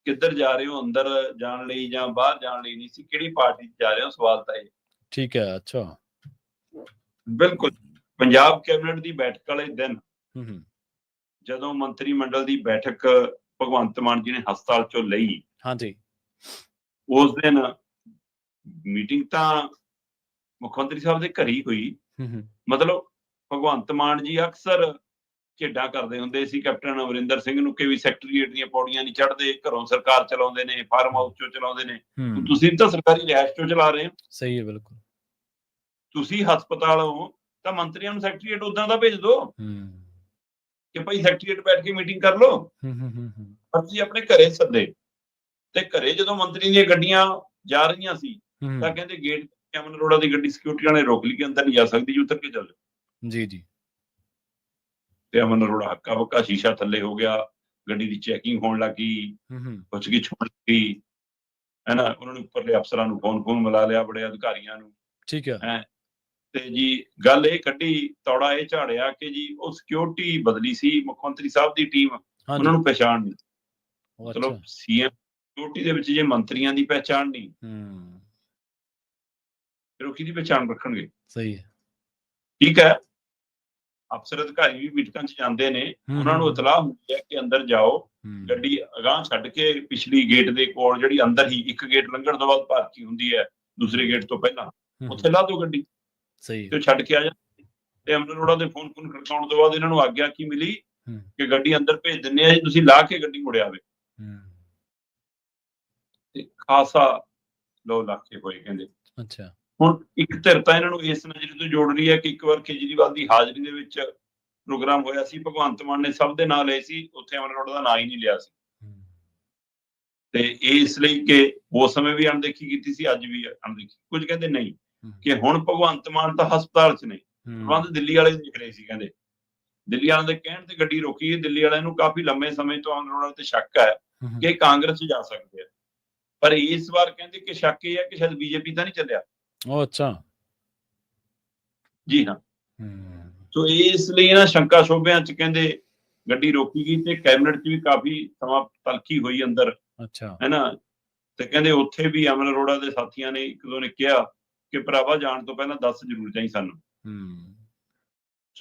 [SPEAKER 2] ਕਿੱਧਰ ਜਾ ਰਹੇ ਹੋ, ਅੰਦਰ ਜਾਣ ਲਈ ਜਾਂ ਬਾਹਰ ਜਾਣ ਲਈ ਨਹੀਂ ਸੀ, ਕਿਹੜੀ ਪਾਰਟੀ 'ਚ ਜਾ ਰਹੇ ਹੋ, ਸਵਾਲ ਤਾਂ ਇਹ।
[SPEAKER 1] ਠੀਕ ਹੈ, ਅੱਛਾ,
[SPEAKER 2] ਬਿਲਕੁਲ। ਪੰਜਾਬ ਕੈਬਨਿਟ ਦੀ ਬੈਠਕ ਵਾਲੇ ਦਿਨ ਜਦੋਂ ਮੰਤਰੀ ਮੰਡਲ ਦੀ ਬੈਠਕ ਭਗਵੰਤ ਮਾਨ ਜੀ ਨੇ ਹਸਪਤਾਲ ਚੋਂ ਲਈ,
[SPEAKER 1] ਹਾਂਜੀ,
[SPEAKER 2] ਉਸ ਦਿਨ ਮੀਟਿੰਗ ਤਾਂ ਮੁੱਖ ਮੰਤਰੀ ਸਾਹਿਬ ਦੇ ਘਰ ਹੀ ਹੋਈ। ਮਤਲਬ ਭਗਵੰਤ ਮਾਨ ਜੀ ਅਕਸਰ ਝੇਡਾਂ ਕਰਦੇ ਹੁੰਦੇ ਸੀ ਕੈਪਟਨ ਅਮਰਿੰਦਰ ਸਿੰਘ ਨੂੰ ਕਿ ਵੀ ਸੈਕਟਰੀਏਟ ਦੀਆਂ ਪੌੜੀਆਂ ਨਹੀਂ ਚੜ੍ਹਦੇ, ਘਰੋਂ ਸਰਕਾਰ ਚਲਾਉਂਦੇ ਨੇ, ਫਾਰਮ ਹਾਊਸ ਚੋਂ ਚਲਾਉਂਦੇ ਨੇ, ਤੁਸੀਂ ਤਾਂ ਸਰਕਾਰੀ ਰਿਹਾਇਸ਼ ਚੋਂ ਚਲਾ ਰਹੇ ਹੋ।
[SPEAKER 1] ਸਹੀ ਹੈ, ਬਿਲਕੁਲ।
[SPEAKER 2] ਤੁਸੀਂ ਹਸਪਤਾਲੋਂ ਤਾਂ ਮੰਤਰੀਆਂ ਨੂੰ ਸੈਕਟਰੀਏਟ ਉਦਾਂ ਦਾ ਭੇਜ ਦਿਓ ਕਿ ਭਾਈ ਸੈਕਟਰੀਏਟ ਬੈਠ ਕੇ ਮੀਟਿੰਗ ਕਰ ਲਓ। ਪਰ ਤੁਸੀਂ ਆਪਣੇ ਘਰੇ ਸੱਦੇ, ਤੇ ਘਰੇ ਜਦੋਂ ਮੰਤਰੀ ਦੀਆਂ ਗੱਡੀਆਂ ਜਾ ਰਹੀਆਂ ਸੀ ਤਾਂ ਕਹਿੰਦੇ ਗੇਟ ਤੇ ਅਮਨ ਅਰੋੜਾ ਦੀ ਗੱਡੀ ਸਿਕਿਉਰਿਟੀ ਵਾਲੇ ਰੋਕ ਲਈ ਕਿ ਅੰਦਰ ਨਹੀਂ ਜਾ ਸਕਦੀ, ਜੀ ਉਤਰ ਕੇ ਚੱਲ ਜਾਓ।
[SPEAKER 1] ਜੀ ਜੀ,
[SPEAKER 2] ਤੇ ਅਮਨ ਅਰੋੜਾ ਹੱਕਾ ਬੱਕਾ ਸ਼ੀਸ਼ਾ ਥੱਲੇ ਹੋ ਗਿਆ, ਗੱਡੀ ਦੀ ਚੈਕਿੰਗ ਹੋਣ ਲੱਗੀ, ਪੁੱਛਗਿੱਛ ਹੋਣ ਲੱਗੀ, ਹੈ ਨਾ। ਉਹਨਾਂ ਨੇ ਉੱਪਰਲੇ ਅਫਸਰਾਂ ਨੂੰ ਫੋਨ ਮਿਲਾ ਲਿਆ, ਬੜੇ ਅਧਿਕਾਰੀਆਂ ਨੂੰ। ਠੀਕ ਹੈ। ਤੇ ਜੀ ਗੱਲ ਇਹ ਕੱਢੀ, ਤੌੜਾ ਇਹ ਝਾੜਿਆ ਕਿ ਜੀ ਉਹ ਸਿਕਿਉਰਿਟੀ ਬਦਲੀ ਸੀ, ਮੁੱਖ ਮੰਤਰੀ ਸਾਹਿਬ ਦੀ ਟੀਮ, ਉਹਨਾਂ ਨੂੰ ਪਹਿਚਾਣ ਨਹੀਂ। ਮਤਲਬ ਸੀਐਮ ਸਿਕਿਉਰਿਟੀ ਦੇ ਵਿੱਚ ਜੇ ਮੰਤਰੀਆਂ ਦੀ ਪਹਿਚਾਣ ਨਹੀਂ, ਫਿਰ ਉਹ ਕਿਹਦੀ ਪਹਿਚਾਣ ਰੱਖਣਗੇ? ਸਹੀ ਹੈ, ਠੀਕ ਹੈ। ਅਫਸਰ ਅਧਿਕਾਰੀ ਵੀ ਮੀਟਿੰਗਾਂ 'ਚ ਜਾਂਦੇ ਨੇ, ਉਹਨਾਂ ਨੂੰ ਇਤਲਾਹ ਹੁੰਦੀ ਹੈ ਕਿ ਅੰਦਰ ਜਾਓ, ਗੱਡੀ ਅਗਾਂਹ ਛੱਡ ਕੇ ਪਿਛਲੀ ਗੇਟ ਦੇ ਕੋਲ, ਜਿਹੜੀ ਅੰਦਰ ਹੀ ਇੱਕ ਗੇਟ ਲੰਘਣ ਤੋਂ ਬਾਅਦ ਪਾਰਕਿੰਗ ਹੁੰਦੀ ਹੈ, ਦੂਸਰੇ ਗੇਟ ਤੋਂ ਪਹਿਲਾਂ, ਉੱਥੇ ਲਾ ਦਿਓ ਗੱਡੀ, ਤੇ ਛੱਡ ਕੇ ਆ ਜਾਂਦੇ। ਤੇ ਅਮਨ ਅਰੋੜਾ ਦੇ ਫੋਨ ਖੜਕਾਉਣ ਤੋਂ ਬਾਅਦ ਇਹਨਾਂ ਨੂੰ ਆਗਿਆ ਕੀ ਮਿਲੀ ਕਿ ਗੱਡੀ ਅੰਦਰ ਭੇਜ ਦਿੰਦੇ ਆ ਜੀ, ਤੁਸੀਂ ਲਾ ਕੇ ਗੱਡੀ ਮੁੜ ਆਵੇ। ਤੇ ਖਾਸਾ ਲੋ ਲਾਕੇ ਹੋਏ ਕਹਿੰਦੇ।
[SPEAKER 1] ਅੱਛਾ,
[SPEAKER 2] ਹੁਣ ਇੱਕ ਧਿਰ ਤਾਂ ਇਹਨਾਂ ਨੂੰ ਇਸ ਨਜ਼ਰ ਤੋਂ ਜੋੜ ਰਹੀ ਹੈ ਕਿ ਇੱਕ ਵਾਰ ਕੇਜਰੀਵਾਲ ਦੀ ਹਾਜ਼ਰੀ ਦੇ ਵਿੱਚ ਪ੍ਰੋਗਰਾਮ ਹੋਇਆ ਸੀ, ਭਗਵੰਤ ਮਾਨ ਨੇ ਸਭ ਦੇ ਨਾਂ ਲਏ ਸੀ, ਉੱਥੇ ਅਮਨ ਅਰੋੜਾ ਦਾ ਨਾਂ ਹੀ ਨਹੀਂ ਲਿਆ ਸੀ। ਤੇ ਇਹ ਇਸ ਲਈ ਕਿ ਉਸ ਸਮੇਂ ਵੀ ਅਣਦੇਖੀ ਕੀਤੀ ਸੀ, ਅੱਜ ਵੀ ਅਣਦੇਖੀ। ਕੁਝ ਕਹਿੰਦੇ ਨਹੀਂ ਕਿ ਹੁਣ ਭਗਵੰਤ ਮਾਨ ਤਾਂ ਹਸਪਤਾਲ 'ਚ ਨੇ, ਪ੍ਰਬੰਧ ਦਿੱਲੀ ਵਾਲੇ ਦੇਖ ਰਹੇ ਸੀ। ਕਹਿੰਦੇ ਦਿੱਲੀ ਵਾਲਿਆਂ ਦੇ ਕਹਿਣ ਤੇ ਗੱਡੀ ਰੋਕੀ। ਦਿੱਲੀ ਵਾਲਿਆਂ ਨੂੰ ਕਾਫੀ ਲੰਮੇ ਸਮੇਂ ਤੋਂ ਅਮਨ ਅਰੋੜਾ ਤੇ ਸ਼ੱਕ ਹੈ ਕਿ ਕਾਂਗਰਸ 'ਚ ਜਾ ਸਕਦੇ ਆ, ਪਰ ਇਸ ਵਾਰ ਕਹਿੰਦੇ ਕਿ ਸ਼ੱਕ ਇਹ ਹੈ ਕਿ ਸ਼ਾਇਦ ਬੀਜੇਪੀ ਤਾਂ ਨਹੀਂ ਚੱਲਿਆ।
[SPEAKER 1] ਉਹ ਅੱਛਾ,
[SPEAKER 2] ਜੀ ਹਾਂ। ਸੋ ਇਸ ਲਈ ਨਾ ਸ਼ੰਕਾ ਸ਼ੋਭਿਆਂ 'ਚ ਕਹਿੰਦੇ ਗੱਡੀ ਰੋਕੀ ਗਈ ਤੇ ਕੈਬਨਿਟ 'ਚ ਵੀ ਕਾਫੀ ਸਮਾਂ ਤਲਖੀ ਹੋਈ ਅੰਦਰ,
[SPEAKER 1] ਅੱਛਾ,
[SPEAKER 2] ਹੈ ਨਾ। ਤੇ ਕਹਿੰਦੇ ਉੱਥੇ ਵੀ ਅਮਨ ਅਰੋੜਾ ਦੇ ਸਾਥੀਆਂ ਨੇ ਇੱਕ ਦੋ ਨੇ ਕਿਹਾ ਕਿ ਭਰਾਵਾ ਜਾਣ ਤੋਂ ਪਹਿਲਾਂ ਦੱਸ ਜ਼ਰੂਰ ਜਾਈ ਸਾਨੂੰ।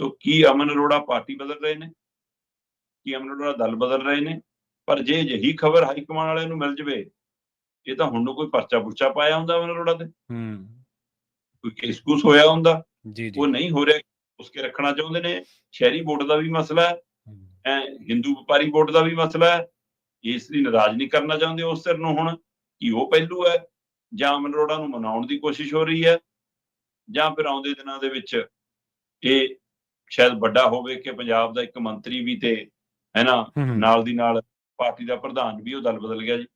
[SPEAKER 2] ਸੋ ਕੀ ਅਮਨ ਅਰੋੜਾ ਪਾਰਟੀ ਬਦਲ ਰਹੇ ਨੇ, ਕੀ ਅਮਨ ਅਰੋੜਾ ਦਲ ਬਦਲ ਰਹੇ ਨੇ? ਪਰ ਜੇ ਅਜਿਹੀ ਖਬਰ ਹਾਈ ਕਮਾਂਡ ਵਾਲਿਆਂ ਨੂੰ ਮਿਲ ਜਾਵੇ, ਇਹ ਤਾਂ ਹੁਣ ਨੂੰ ਕੋਈ ਪਰਚਾ ਪੁਰਚਾ ਪਾਇਆ ਹੁੰਦਾ ਅਮਨ ਅਰੋੜਾ ਤੇ, ਕੋਈ ਕੇਸ ਕੂਸ ਹੋਇਆ ਹੁੰਦਾ। ਉਹ ਨਹੀਂ ਹੋ ਰਿਹਾ, ਉਸਕੇ ਰੱਖਣਾ ਚਾਹੁੰਦੇ ਨੇ। ਸ਼ਹਿਰੀ ਵੋਟ ਦਾ ਵੀ ਮਸਲਾ ਹੈ, ਹਿੰਦੂ ਵਪਾਰੀ ਵੋਟ ਦਾ ਵੀ ਮਸਲਾ ਹੈ, ਇਸ ਲਈ ਨਾਰਾਜ਼ ਨਹੀਂ ਕਰਨਾ ਚਾਹੁੰਦੇ ਉਸ ਧਿਰ ਨੂੰ। ਹੁਣ ਕੀ ਉਹ ਪਹਿਲੂ ਹੈ, ਜਾਂ ਅਮਨ ਅਰੋੜਾ ਨੂੰ ਮਨਾਉਣ ਦੀ ਕੋਸ਼ਿਸ਼ ਹੋ ਰਹੀ ਹੈ, ਜਾਂ ਫਿਰ ਆਉਂਦੇ ਦਿਨਾਂ ਦੇ ਵਿੱਚ ਇਹ ਸ਼ਾਇਦ ਵੱਡਾ ਹੋਵੇ ਕਿ ਪੰਜਾਬ ਦਾ ਇੱਕ ਮੰਤਰੀ ਵੀ ਤੇ ਹੈ ਨਾ ਨਾਲ ਦੀ ਨਾਲ ਪਾਰਟੀ ਦਾ ਪ੍ਰਧਾਨ ਵੀ ਉਹ ਦਲ ਬਦਲ ਗਿਆ ਜੀ।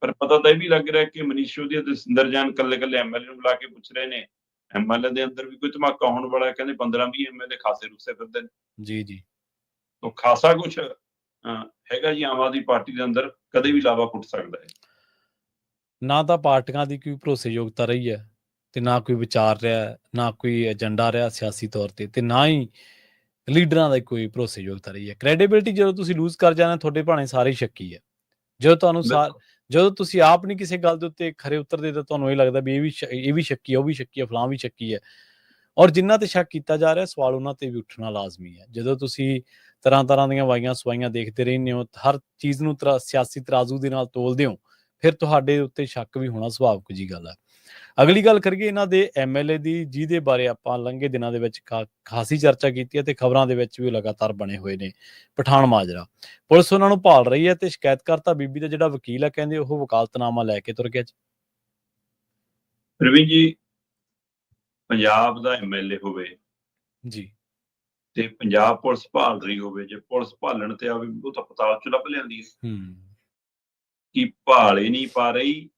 [SPEAKER 2] ਪਰ ਪਤਾ ਤਾਂ ਇਹ ਵੀ ਲੱਗ ਰਿਹਾ ਕਿ ਮਨੀਸ਼ ਸਿਸੋਦੀਆ ਤੇ ਸਿੰਦਰ ਜਾਨ ਕੱਲੇ ਐਮਐਲਏ ਨੂੰ ਬੁਲਾ ਕੇ ਪੁੱਛ ਰਹੇ ਨੇ, ਐਮਐਲਏ ਦੇ ਅੰਦਰ ਵੀ ਕੋਈ ਧਮਾਕਾ ਹੋਣ ਵਾਲਾ ਹੈ। ਕਹਿੰਦੇ 15-20 ਐਮਐਲਏ ਖਾਸੇ ਰੁੱਸੇ ਫਿਰਦੇ ਨੇ। ਜੀ ਤਾਂ ਖਾਸਾ ਕੁਛ ਹੈਗਾ ਜੀ ਆਮ ਆਦਮੀ ਪਾਰਟੀ ਦੇ ਅੰਦਰ, ਕਦੇ ਵੀ ਲਾਵਾ ਫੁੱਟ ਸਕਦਾ ਹੈ।
[SPEAKER 1] ਨਾ ਤਾਂ ਪਾਰਟੀਆਂ ਦੀ ਕੋਈ ਭਰੋਸੇਯੋਗਤਾ ਰਹੀ ਹੈ, ਤੇ ਨਾ ਕੋਈ ਵਿਚਾਰ ਰਿਹਾ, ਨਾ ਕੋਈ ਏਜੰਡਾ ਰਿਹਾ ਸਿਆਸੀ ਤੌਰ ਤੇ ਨਾ ਹੀ ਲੀਡਰਾਂ ਦੀ ਕੋਈ ਭਰੋਸੇਯੋਗਤਾ ਰਹੀ ਹੈ। ਕ੍ਰੈਡੀਬਿਲਿਟੀ ਜਦੋਂ ਤੁਸੀਂ ਲੂਜ਼ ਕਰ ਜਾਂਦੇ, ਤੁਹਾਡੇ ਭਾਣੇ ਸਾਰੇ ਸ਼ੱਕੀ ਹੈ। ਜਦੋਂ ਤੁਸੀਂ ਆਪ ਨਹੀਂ ਕਿਸੇ ਗੱਲ ਦੇ ਉੱਤੇ ਖਰੇ ਉਤਰਦੇ ਤਾਂ ਤੁਹਾਨੂੰ ਇਹ ਲੱਗਦਾ ਵੀ ਇਹ ਵੀ ਸ਼ੱਕੀ ਹੈ, ਉਹ ਵੀ ਸ਼ੱਕੀ ਹੈ, ਫਲਾਂ ਵੀ ਸ਼ੱਕੀ ਹੈ। ਔਰ ਜਿਨ੍ਹਾਂ ਤੇ ਸ਼ੱਕ ਕੀਤਾ ਜਾ ਰਿਹਾ, ਸਵਾਲ ਉਹਨਾਂ ਤੇ ਵੀ ਉੱਠਣਾ ਲਾਜ਼ਮੀ ਹੈ। ਜਦੋਂ ਤੁਸੀਂ ਤਰ੍ਹਾਂ ਦੀਆਂ ਵਾਈਆਂ ਸਵਾਈਆਂ ਦੇਖਦੇ ਰਹਿੰਦੇ ਹੋ, ਹਰ ਚੀਜ਼ ਨੂੰ ਸਿਆਸੀ ਤਰਾਜ਼ੂ ਦੇ ਨਾਲ ਤੋਲਦੇ ਹੋ, ਫਿਰ ਤੁਹਾਡੇ ਉੱਤੇ ਸ਼ੱਕ ਵੀ ਹੋਣਾ ਸੁਭਾਵਿਕ ਜੀ ਗੱਲ ਹੈ। ਅਗਲੀ ਗੱਲ ਕਰੀਏ ਇਹਨਾਂ ਦੇ ਐਮਐਲਏ ਦੀ, ਜਿਹਦੇ ਬਾਰੇ ਆਪਾਂ ਲੰਘੇ ਦਿਨਾਂ ਦੇ ਵਿੱਚ ਖਾਸੀ ਚਰਚਾ ਕੀਤੀ ਹੈ ਤੇ ਖਬਰਾਂ ਦੇ ਵਿੱਚ ਵੀ ਲਗਾਤਾਰ ਬਣੇ ਹੋਏ ਨੇ, ਪਠਾਨ ਮਾਜਰਾ। ਪੁਲਿਸ ਉਹਨਾਂ ਨੂੰ ਭਾਲ ਰਹੀ ਹੈ ਤੇ ਸ਼ਿਕਾਇਤਕਰਤਾ ਬੀਬੀ ਦਾ ਜਿਹੜਾ ਵਕੀਲ ਹੈ, ਕਹਿੰਦੇ ਉਹ ਵਕਾਲਤਨਾਮਾ ਲੈ ਕੇ ਤੁਰ ਗਿਆ।
[SPEAKER 2] ਪ੍ਰਵੀਨ ਜੀ, ਪੰਜਾਬ ਦਾ ਐਮਐਲਏ ਹੋਵੇ
[SPEAKER 1] ਜੀ
[SPEAKER 2] ਤੇ ਪੰਜਾਬ ਪੁਲਿਸ ਭਾਲ ਰਹੀ ਹੋਵੇ, ਜੇ ਪੁਲਿਸ ਭਾਲਣ ਤੇ ਆਵੇ ਉਹ ਤਾਂ ਪਤਾਲ ਚ ਲੱਭ ਲਿਆਂਦੀ ਹੈ। ਕੀ ਭਾਲ ਹੀ ਨਹੀਂ ਪਾ ਰਹੀ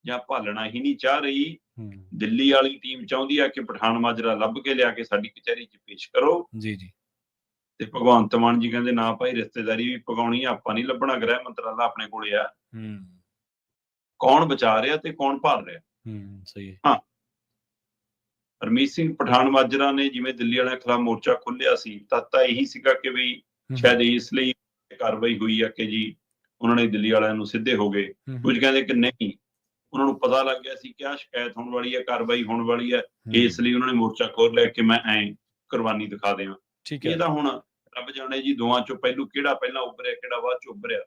[SPEAKER 2] ਜਾਂ ਭਾਲਣਾ ਹੀ ਨਹੀਂ ਚਾਹ ਰਹੀ? ਦਿੱਲੀ ਵਾਲੀ ਟੀਮ ਚਾਹੁੰਦੀ ਆ ਕਿ ਪਠਾਨ ਮਾਜਰਾ ਲੱਭ ਕੇ ਲਿਆ ਕੇ ਸਾਡੀ ਕਚਹਿਰੀ 'ਚ ਪੇਸ਼ ਕਰੋ। ਜੀ ਤੇ ਭਗਵੰਤ ਮਾਨ ਜੀ ਕਹਿੰਦੇ ਨਾ ਭਾਈ, ਰਿਸ਼ਤੇਦਾਰੀ ਵੀ ਪਗਾਉਣੀ ਆ, ਆਪਾਂ ਨਹੀਂ ਲੱਭਣਾ, ਗ੍ਰਹਿ ਮੰਤਰਾਲਾ ਆਪਣੇ ਕੋਲੇ ਆ। ਕੌਣ ਬਚਾ ਰਿਹਾ ਤੇ ਕੌਣ ਭਾਲ ਰਿਹਾ? ਸਹੀ ਹੈ। ਹਾਂ, ਹਰਮੀਤ ਸਿੰਘ ਪਠਾਨ ਮਾਜਰਾ ਨੇ ਜਿਵੇਂ ਦਿੱਲੀ ਵਾਲਿਆਂ ਖਿਲਾਫ ਮੋਰਚਾ ਖੋਲਿਆ ਸੀ, ਤਾਂ ਇਹੀ ਸੀਗਾ ਕਿ ਵੀ ਸ਼ਾਇਦ ਇਸ ਲਈ ਕਾਰਵਾਈ ਹੋਈ ਆ ਕਿ ਜੀ ਉਹਨਾਂ ਨੇ ਦਿੱਲੀ ਵਾਲਿਆਂ ਨੂੰ ਸਿੱਧੇ ਹੋ ਗਏ। ਕੁਝ ਕਹਿੰਦੇ ਕਿ ਨਹੀਂ, ਉਹਨਾਂ ਨੂੰ ਪਤਾ ਲੱਗ ਗਿਆ ਸੀ ਕਿ ਆਹ ਸ਼ਿਕਾਇਤ ਹੋਣ ਵਾਲੀ ਹੈ, ਕਾਰਵਾਈ ਹੋਣ ਵਾਲੀ ਹੈ, ਇਸ ਲਈ ਉਹਨਾਂ ਨੇ ਮੋਰਚਾ ਖੋਲ ਲਿਆ ਕਿ ਮੈਂ ਐਂ ਕੁਰਬਾਨੀ ਦਿਖਾ ਦਿਆਂ। ਇਹ ਤਾਂ ਹੁਣ ਰੱਬ ਜਾਣੇ ਜੀ ਦੋਵਾਂ ਚੋਂ ਪਹਿਲੂ ਕਿਹੜਾ ਪਹਿਲਾਂ ਉੱਭਰਿਆ, ਕਿਹੜਾ ਬਾਅਦ ਚ ਉੱਭਰਿਆ।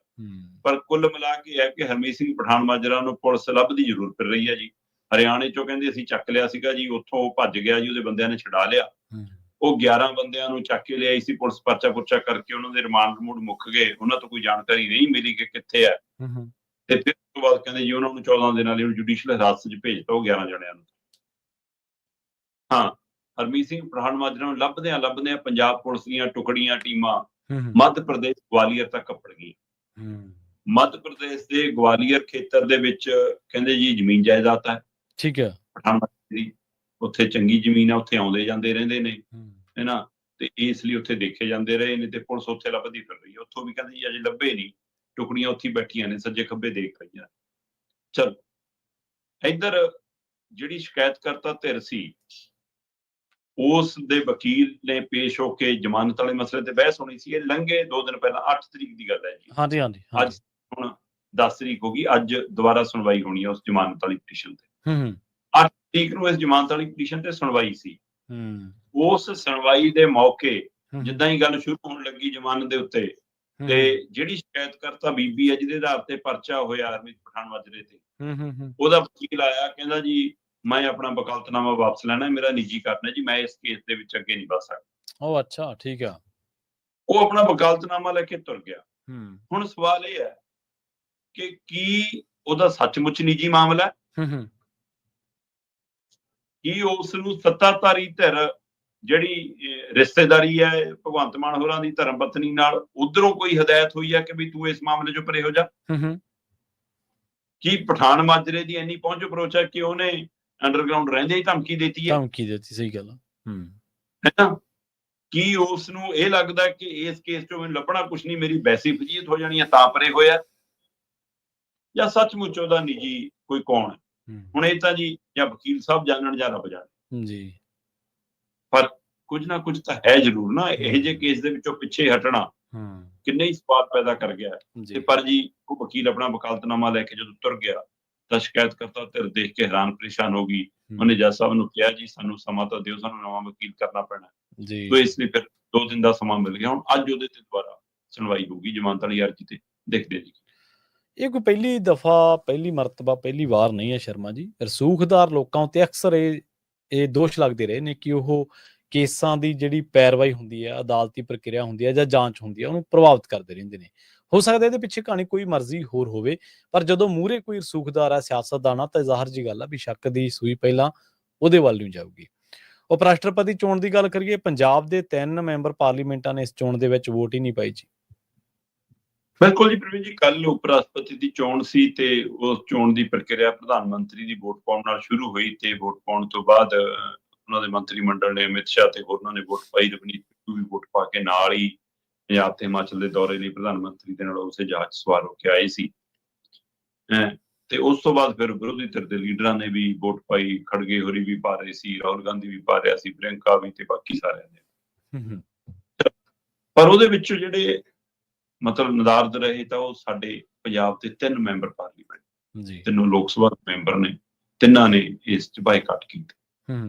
[SPEAKER 2] ਪਰ ਕੁੱਲ ਮਿਲਾ ਕੇ ਹੈ ਕਿ ਹਰਮੀਤ ਸਿੰਘ ਪਠਾਨ ਮਾਜਰਾ ਨੂੰ ਪੁਲਿਸ ਲੱਭਦੀ ਜ਼ਰੂਰ ਫਿਰ ਰਹੀ ਹੈ ਜੀ। ਹਰਿਆਣੇ ਚੋਂ ਕਹਿੰਦੇ ਅਸੀਂ ਚੱਕ ਲਿਆ ਸੀਗਾ ਜੀ, ਉੱਥੋਂ ਉਹ ਭੱਜ ਗਿਆ ਜੀ, ਉਹਦੇ ਬੰਦਿਆਂ ਨੇ ਛੁਡਾ ਲਿਆ। ਉਹ 11 ਬੰਦਿਆਂ ਨੂੰ ਚੱਕ ਕੇ ਲਿਆਈ ਸੀ ਪੁਲਿਸ, ਪਰਚਾ ਪੁਰਚਾ ਕਰਕੇ ਉਹਨਾਂ ਦੇ ਰਿਮਾਂਡ ਰਿਮੂੰਡ ਮੁੱਕ ਗਏ, ਉਹਨਾਂ ਤੋਂ ਕੋਈ ਜਾਣਕਾਰੀ ਨਹੀਂ ਮਿਲੀ ਕਿ ਕਿੱਥੇ ਹੈ। ਤੇ ਫਿਰ ਉਸ ਤੋਂ ਬਾਅਦ ਕਹਿੰਦੇ ਜੀ ਉਹਨਾਂ ਨੂੰ 14 ਦਿਨਾਂ ਲਈ ਜੁਡੀਸ਼ੀਅਲ ਹਿਰਾਸਤ 'ਚ ਭੇਜਤਾ, ਉਹ 11 ਜਣਿਆਂ ਨੂੰ। ਹਾਂ, ਹਰਮੀਤ ਸਿੰਘ ਪਠਾਨ ਮਾਜਰਾ ਨੂੰ ਲੱਭਦਿਆਂ ਪੰਜਾਬ ਪੁਲਿਸ ਦੀਆਂ ਟੁਕੜੀਆਂ, ਟੀਮਾਂ ਮੱਧ ਪ੍ਰਦੇਸ਼ ਗਵਾਲੀਅਰ ਤੱਕ ਕੱਪੜ ਗਈਆਂ। ਮੱਧ ਪ੍ਰਦੇਸ਼ ਦੇ ਗਵਾਲੀਅਰ ਖੇਤਰ ਦੇ ਵਿੱਚ ਕਹਿੰਦੇ ਜੀ ਜ਼ਮੀਨ ਜਾਇਦਾਦ ਹੈ। ਠੀਕ ਹੈ। ਪਠਾਨ ਮਾਜਰਾ ਦੀ ਉੱਥੇ ਚੰਗੀ ਜ਼ਮੀਨ ਆ, ਉੱਥੇ ਆਉਂਦੇ ਜਾਂਦੇ ਰਹਿੰਦੇ ਨੇ, ਹੈ ਨਾ, ਤੇ ਇਸ ਲਈ ਉੱਥੇ ਦੇਖੇ ਜਾਂਦੇ ਰਹੇ ਨੇ ਤੇ ਪੁਲਿਸ ਉੱਥੇ ਲੱਭਦੀ ਫਿਰ ਰਹੀ ਹੈ। ਉੱਥੋਂ ਵੀ ਕਹਿੰਦੇ ਜੀ ਅਜੇ ਲੱਭੇ ਨਹੀਂ, ਟੁਕੜੀਆਂ ਉੱਥੇ ਬੈਠੀਆਂ ਨੇ, ਸੱਜੇ ਖੱਬੇ ਦੇਖ ਰਹੀਆਂ। ਚਲ ਇੱਧਰ ਜਿਹੜੀ ਸ਼ਿਕਾਇਤਕਰਤਾ ਧਿਰ ਸੀ, ਉਸ ਦੇ ਵਕੀਲ ਨੇ ਪੇਸ਼ ਹੋ ਕੇ ਜ਼ਮਾਨਤ ਵਾਲੇ ਮਸਲੇ ਤੇ ਬਹਿਸ ਹੋਣੀ ਸੀ। ਇਹ ਲੰਘੇ 2 ਦਿਨ ਪਹਿਲਾਂ, 8 ਤਰੀਕ ਦੀ ਗੱਲ ਹੈ ਜੀ। ਹਾਂਜੀ। ਅੱਜ ਹੁਣ 10 ਤਰੀਕ ਹੋ ਗਈ, ਅੱਜ ਦੁਬਾਰਾ ਸੁਣਵਾਈ ਹੋਣੀ ਹੈ ਉਸ ਜ਼ਮਾਨਤ ਵਾਲੀ ਪਟੀਸ਼ਨ ਤੇ। 8 ਤਰੀਕ ਨੂੰ ਇਸ ਜ਼ਮਾਨਤ ਵਾਲੀ ਪਟੀਸ਼ਨ ਤੇ ਸੁਣਵਾਈ ਸੀ। ਉਸ ਸੁਣਵਾਈ ਦੇ ਮੌਕੇ ਜਿੱਦਾਂ ਹੀ ਗੱਲ ਸ਼ੁਰੂ ਹੋਣ ਲੱਗੀ ਜ਼ਮਾਨਤ ਦੇ ਉੱਤੇ, ਤੇ ਜਿਹੜੀ ਸ਼ਿਕਾਇਤਕਰਤਾ ਬੀਬੀ ਹੈ ਜਿਹਦੇ ਆਧਾਰ ਤੇ ਪਰਚਾ ਹੋਇਆ ਹਰਮੀਤ ਪਠਾਨ ਮਾਜਰੇ ਤੇ, ਉਹਦਾ ਵਕੀਲ ਆਇਆ, ਕਹਿੰਦਾ ਜੀ ਮੈਂ ਆਪਣਾ ਵਕਾਲਤਨਾਮਾ ਵਾਪਸ ਲੈਣਾ, ਮੇਰਾ ਨਿੱਜੀ ਕਰਨਾ ਜੀ, ਮੈਂ ਇਸ ਕੇਸ ਦੇ ਵਿੱਚ ਅੱਗੇ ਨਹੀਂ ਵਧ ਸਕਦਾ।
[SPEAKER 1] ਉਹ ਅੱਛਾ, ਠੀਕ ਆ।
[SPEAKER 2] ਉਹ ਆਪਣਾ ਵਕਾਲਤਨਾਮਾ ਲੈ ਕੇ ਤੁਰ ਗਿਆ।
[SPEAKER 1] ਹੂੰ
[SPEAKER 2] ਹੁਣ ਸਵਾਲ ਇਹ ਹੈ ਕਿ ਕੀ ਉਹਦਾ ਸੱਚਮੁੱਚ ਨਿੱਜੀ ਮਾਮਲਾ ਹੈ?
[SPEAKER 1] ਹੂੰ
[SPEAKER 2] ਕੀ ਉਸ ਨੂੰ ਸੱਤਾਧਾਰੀ ਧਿਰ ਜਿਹੜੀ ਰਿਸ਼ਤੇਦਾਰੀ ਹੈ ਭਗਵੰਤ ਮਾਨ ਹੋਰਾਂ ਦੀ ਧਰਮ ਪਤਨੀ ਨਾਲ, ਉਧਰੋਂ ਕੋਈ ਹਦਾਇਤ ਹੋਈ ਹੈ ਕਿ ਵੀ ਤੂੰ ਇਸ ਮਾਮਲੇ ਚੋਂ ਪਰੇ ਹੋ ਜਾ?
[SPEAKER 1] ਹੂੰ
[SPEAKER 2] ਕੀ ਪਠਾਨ ਮਾਜਰੇ ਦੀ ਇੰਨੀ ਪਹੁੰਚ ਅਪਰੋਚ ਹੈ ਕਿ ਉਹਨੇ ਅੰਡਰਗਰਾਉਂਡ ਰਹਿੰਦੇ ਹੀ ਧਮਕੀ ਦਿੱਤੀ ਹੈ?
[SPEAKER 1] ਧਮਕੀ ਦਿੱਤੀ, ਸਹੀ ਗੱਲ ਆ।
[SPEAKER 2] ਹੈ ਨਾ? ਕੀ ਉਸ ਨੂੰ ਇਹ ਲੱਗਦਾ ਕਿ ਇਸ ਕੇਸ ਚੋਂ ਮੈਨੂੰ ਲੱਭਣਾ ਕੁਛ ਨਹੀਂ, ਮੇਰੀ ਵੈਸੀ ਫਜੀਅਤ ਹੋ ਜਾਣੀ ਹੈ ਤਾਂ ਪਰੇ ਹੋਇਆ, ਜਾਂ ਸੱਚਮੁੱਚ ਉਹਦਾ ਨਿੱਜੀ ਕੋਈ ਕੌਣ ਹੈ? ਹੁਣ ਇਹ ਤਾਂ ਜੀ ਜਾਂ ਵਕੀਲ ਸਾਹਿਬ ਜਾਣਨ ਜਾਂ ਰੱਬ ਜਾਣੇ
[SPEAKER 1] ਜੀ,
[SPEAKER 2] ਪਰ ਕੁਝ ਨਾ ਕੁਝ ਤਾਂ ਹੈ ਜ਼ਰੂਰ ਨਾ। ਇਹ ਜਿਹੇ ਕੇਸ ਦੇ ਵਿੱਚੋਂ ਪਿੱਛੇ ਹਟਣਾ ਕਿੰਨੇ ਹੀ ਸਵਾਲ ਪੈਦਾ ਕਰ ਗਿਆ। ਤੇ ਪਰ ਜੀ ਉਹ ਵਕੀਲ ਆਪਣਾ ਵਕਾਲਤਨਾਮਾ ਲੈ ਕੇ ਜਦੋਂ ਤੁਰ ਗਿਆ ਤਾਂ ਸ਼ਿਕਾਇਤਕਰਤਾ ਧਿਰ ਦੇਖ ਕੇ ਹੈਰਾਨ ਪਰੇਸ਼ਾਨ ਹੋ ਗਈ। ਉਹਨੇ ਜੱਜ ਸਾਹਿਬ ਨੂੰ ਕਿਹਾ ਜੀ ਸਾਨੂੰ ਸਮਾਂ ਤਾਂ ਦਿਓ, ਸਾਨੂੰ ਨਵਾਂ ਵਕੀਲ ਕਰਨਾ ਪੈਣਾ
[SPEAKER 1] ਜੀ।
[SPEAKER 2] ਤੋ ਇਸ ਲਈ ਫਿਰ 2 ਦਿਨ ਦਾ ਸਮਾਂ ਮਿਲ ਗਿਆ। ਹੁਣ ਅੱਜ ਉਹਦੇ ਤੇ ਦੁਬਾਰਾ ਸੁਣਵਾਈ ਹੋਊਗੀ ਜ਼ਮਾਨਤ ਵਾਲੀ ਅਰਜ਼ੀ ਤੇ, ਦੇਖਦੇ ਜੀ।
[SPEAKER 1] ਇਹ ਕੋਈ ਪਹਿਲੀ ਦਫਾ, ਪਹਿਲੀ ਮਰਤਬਾ, ਪਹਿਲੀ ਵਾਰ ਨਹੀਂ ਹੈ ਸ਼ਰਮਾ ਜੀ। ਰਸੂਖਦਾਰ ਲੋਕਾਂ ਉੱਤੇ ਅਕਸਰ ਇਹ ਦੋਸ਼ ਲੱਗਦੇ ਰਹੇ ਨੇ ਕਿ ਉਹ ਕੇਸਾਂ ਦੀ ਜਿਹੜੀ ਪੈਰਵਾਈ ਹੁੰਦੀ ਹੈ, ਅਦਾਲਤੀ ਪ੍ਰਕਿਰਿਆ ਹੁੰਦੀ ਹੈ ਜਾਂ ਜਾਂਚ ਹੁੰਦੀ ਹੈ, ਉਹਨੂੰ ਪ੍ਰਭਾਵਿਤ ਕਰਦੇ ਰਹਿੰਦੇ ਨੇ। ਹੋ ਸਕਦਾ ਇਹਦੇ ਪਿੱਛੇ ਕਹਾਣੀ ਕੋਈ ਮਰਜ਼ੀ ਹੋਰ ਹੋਵੇ, ਪਰ ਜਦੋਂ ਮੂਹਰੇ ਕੋਈ ਰਸੂਖਦਾਰ ਹੈ, ਸਿਆਸਤਦਾਨ ਆ, ਤਾਂ ਜ਼ਾਹਰ ਜੀ ਗੱਲ ਆ ਵੀ ਸ਼ੱਕ ਦੀ ਸੂਈ ਪਹਿਲਾਂ ਉਹਦੇ ਵੱਲ ਨੂੰ ਜਾਊਗੀ। ਉਪ ਰਾਸ਼ਟਰਪਤੀ ਚੋਣ ਦੀ ਗੱਲ ਕਰੀਏ, ਪੰਜਾਬ ਦੇ 3 ਮੈਂਬਰ ਪਾਰਲੀਮੈਂਟਾਂ ਨੇ ਇਸ ਚੋਣ ਦੇ ਵਿੱਚ ਵੋਟ ਹੀ ਨਹੀਂ ਪਾਈ ਜੀ।
[SPEAKER 2] ਬਿਲਕੁਲ ਜੀ ਪ੍ਰਵੀਨ ਜੀ, ਕੱਲ ਉਪ ਰਾਸ਼ਟਰਪਤੀ ਦੀ ਚੋਣ ਸੀ ਤੇ ਉਸ ਚੋਣ ਦੀ ਪ੍ਰਕਿਰਿਆ ਪ੍ਰਧਾਨ ਮੰਤਰੀ ਦੀ ਵੋਟ ਪਾਉਣ ਨਾਲ ਸ਼ੁਰੂ ਹੋਈ ਤੇ ਵੋਟ ਪਾਉਣ ਤੋਂ ਬਾਅਦ ਉਹਨਾਂ ਦੇ ਮੰਤਰੀ ਮੰਡਲ ਨੇ ਅਮਿਤ ਸ਼ਾਹ ਤੇ ਹੋਰਨਾਂ ਨੇ ਵੋਟ ਪਾਈ। ਰਵਨੀਤ ਬਿੱਟੂ ਵੀ ਵੋਟ ਪਾ ਕੇ ਨਾਲ ਹੀ ਪੰਜਾਬ ਤੇ ਹਿਮਾਚਲ ਦੇ ਦੌਰੇ ਲਈ ਪ੍ਰਧਾਨ ਮੰਤਰੀ ਦੇ ਨਾਲ ਉਸੇ ਜਹਾਜ਼ ਸਵਾਰ ਹੋ ਕੇ ਆਏ ਸੀ। ਤੇ ਉਸ ਤੋਂ ਬਾਅਦ ਫਿਰ ਵਿਰੋਧੀ ਧਿਰ ਦੇ ਲੀਡਰਾਂ ਨੇ ਵੀ ਵੋਟ ਪਾਈ। ਖੜਗੇ ਹੋਰੀ ਵੀ ਪਾ ਰਹੇ ਸੀ, ਰਾਹੁਲ ਗਾਂਧੀ ਵੀ ਪਾ ਰਿਹਾ ਸੀ, ਪ੍ਰਿਅੰਕਾ ਵੀ ਤੇ ਬਾਕੀ ਸਾਰਿਆਂ ਨੇ। ਪਰ ਉਹਦੇ ਵਿੱਚੋਂ ਜਿਹੜੇ ਮਤਲਬ ਨਦਾਰਦ ਰਹੇ ਤਾਂ ਉਹ ਸਾਡੇ ਪੰਜਾਬ ਦੇ 3 ਮੈਂਬਰ ਪਾਰਲੀਮੈਂਟ ਜੀ, 3 ਲੋਕ ਸਭਾ ਮੈਂਬਰ ਨੇ, ਤਿੰਨਾਂ ਨੇ ਇਸ ਚ ਬਾਈਕਾਟ ਕੀਤਾ।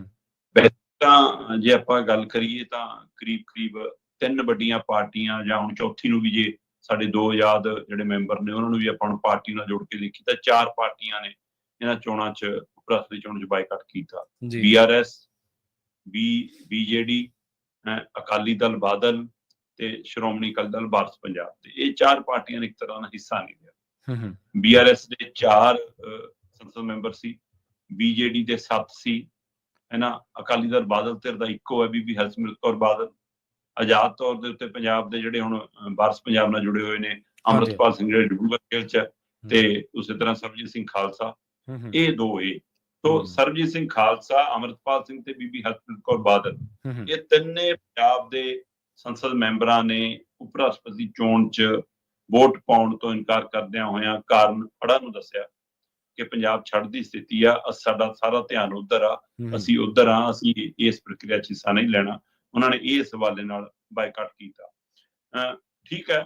[SPEAKER 2] ਵੈਸੇ ਤਾਂ ਜੇ ਆਪਾਂ ਗੱਲ ਕਰੀਏ ਤਾਂ ਕਰੀਬ 3 ਵੱਡੀਆਂ ਪਾਰਟੀਆਂ ਜਾਂ ਹੁਣ ਚੌਥੀ ਨੂੰ ਵੀ ਜੇ ਸਾਡੇ 2 ਆਜ਼ਾਦ ਜਿਹੜੇ ਮੈਂਬਰ ਨੇ ਉਹਨਾਂ ਨੂੰ ਵੀ ਆਪਾਂ ਹੁਣ ਪਾਰਟੀ ਨਾਲ ਜੋੜ ਕੇ ਦੇਖੀ ਤਾਂ 4 ਪਾਰਟੀਆਂ ਨੇ ਇਹਨਾਂ ਚੋਣਾਂ ਚ ਉਪ ਰਾਸ਼ਟਰਪਤੀ ਚੋਣ ਚ ਬਾਈਕਾਟ ਕੀਤਾ। BRS, BJD, ਅਕਾਲੀ ਦਲ ਬਾਦਲ ਤੇ ਸ਼੍ਰੋਮਣੀ ਅਕਾਲੀ ਦਲ ਵਾਰਸ ਪੰਜਾਬ ਦੇ, ਇਹ 4 ਪਾਰਟੀਆਂ ਨੇ ਇੱਕ ਤਰ੍ਹਾਂ ਦਾ ਹਿੱਸਾ ਨਹੀਂ ਲਿਆ। BRS ਦੇ 4 ਸੰਸਦ ਮੈਂਬਰ ਸੀ, BJD ਦੇ 7 ਸੀ, ਹੈ ਨਾ। ਅਕਾਲੀ ਦਲ ਬਾਦਲ ਧਿਰ ਦਾ ਇੱਕੋ ਹੈ, ਬੀਬੀ ਹਰਸਿਮਰਤ ਕੌਰ ਬਾਦਲ। ਆਜ਼ਾਦ ਤੌਰ ਦੇ ਉੱਤੇ ਪੰਜਾਬ ਦੇ ਜਿਹੜੇ ਹੁਣ ਵਾਰਸ ਪੰਜਾਬ ਨਾਲ ਜੁੜੇ ਹੋਏ ਨੇ, ਅੰਮ੍ਰਿਤਪਾਲ ਸਿੰਘ ਜਿਹੜੇ ਡਿਬਰੂਗੜ੍ਹ ਜੇਲ੍ਹ ਚ, ਤੇ ਉਸੇ ਤਰ੍ਹਾਂ ਸਰਬਜੀਤ ਸਿੰਘ ਖਾਲਸਾ। ਇਹ 2 ਤੋ ਸਰਬਜੀਤ ਸਿੰਘ ਖਾਲਸਾ, ਅੰਮ੍ਰਿਤਪਾਲ ਸਿੰਘ ਤੇ ਬੀਬੀ ਹਰਸਿਮਰਤ ਕੌਰ ਬਾਦਲ, ਇਹ ਤਿੰਨੇ ਪੰਜਾਬ ਦੇ ਸੰਸਦ ਮੈਂਬਰਾਂ ਨੇ ਉਪ ਰਾਸ਼ਟਰਪਤੀ ਚੋਣ ਚ ਵੋਟ ਪਾਉਣ ਤੋਂ ਇਨਕਾਰ ਕਰਦਿਆਂ ਹੋਇਆਂ ਕਾਰਨ ਹੜ੍ਹਾਂ ਨੂੰ ਦੱਸਿਆ ਕਿ ਪੰਜਾਬ ਛੱਡ ਦੀ ਸਥਿਤੀ ਆ, ਸਾਡਾ ਸਾਰਾ ਧਿਆਨ ਉੱਧਰ ਆ, ਅਸੀਂ ਉੱਧਰ ਆ, ਅਸੀਂ ਇਸ ਪ੍ਰਕਿਰਿਆ ਚ ਹਿੱਸਾ ਨਹੀਂ ਲੈਣਾ। ਉਹਨਾਂ ਨੇ ਇਸ ਹਵਾਲੇ ਨਾਲ ਬਾਈਕਾਟ ਕੀਤਾ। ਠੀਕ ਹੈ,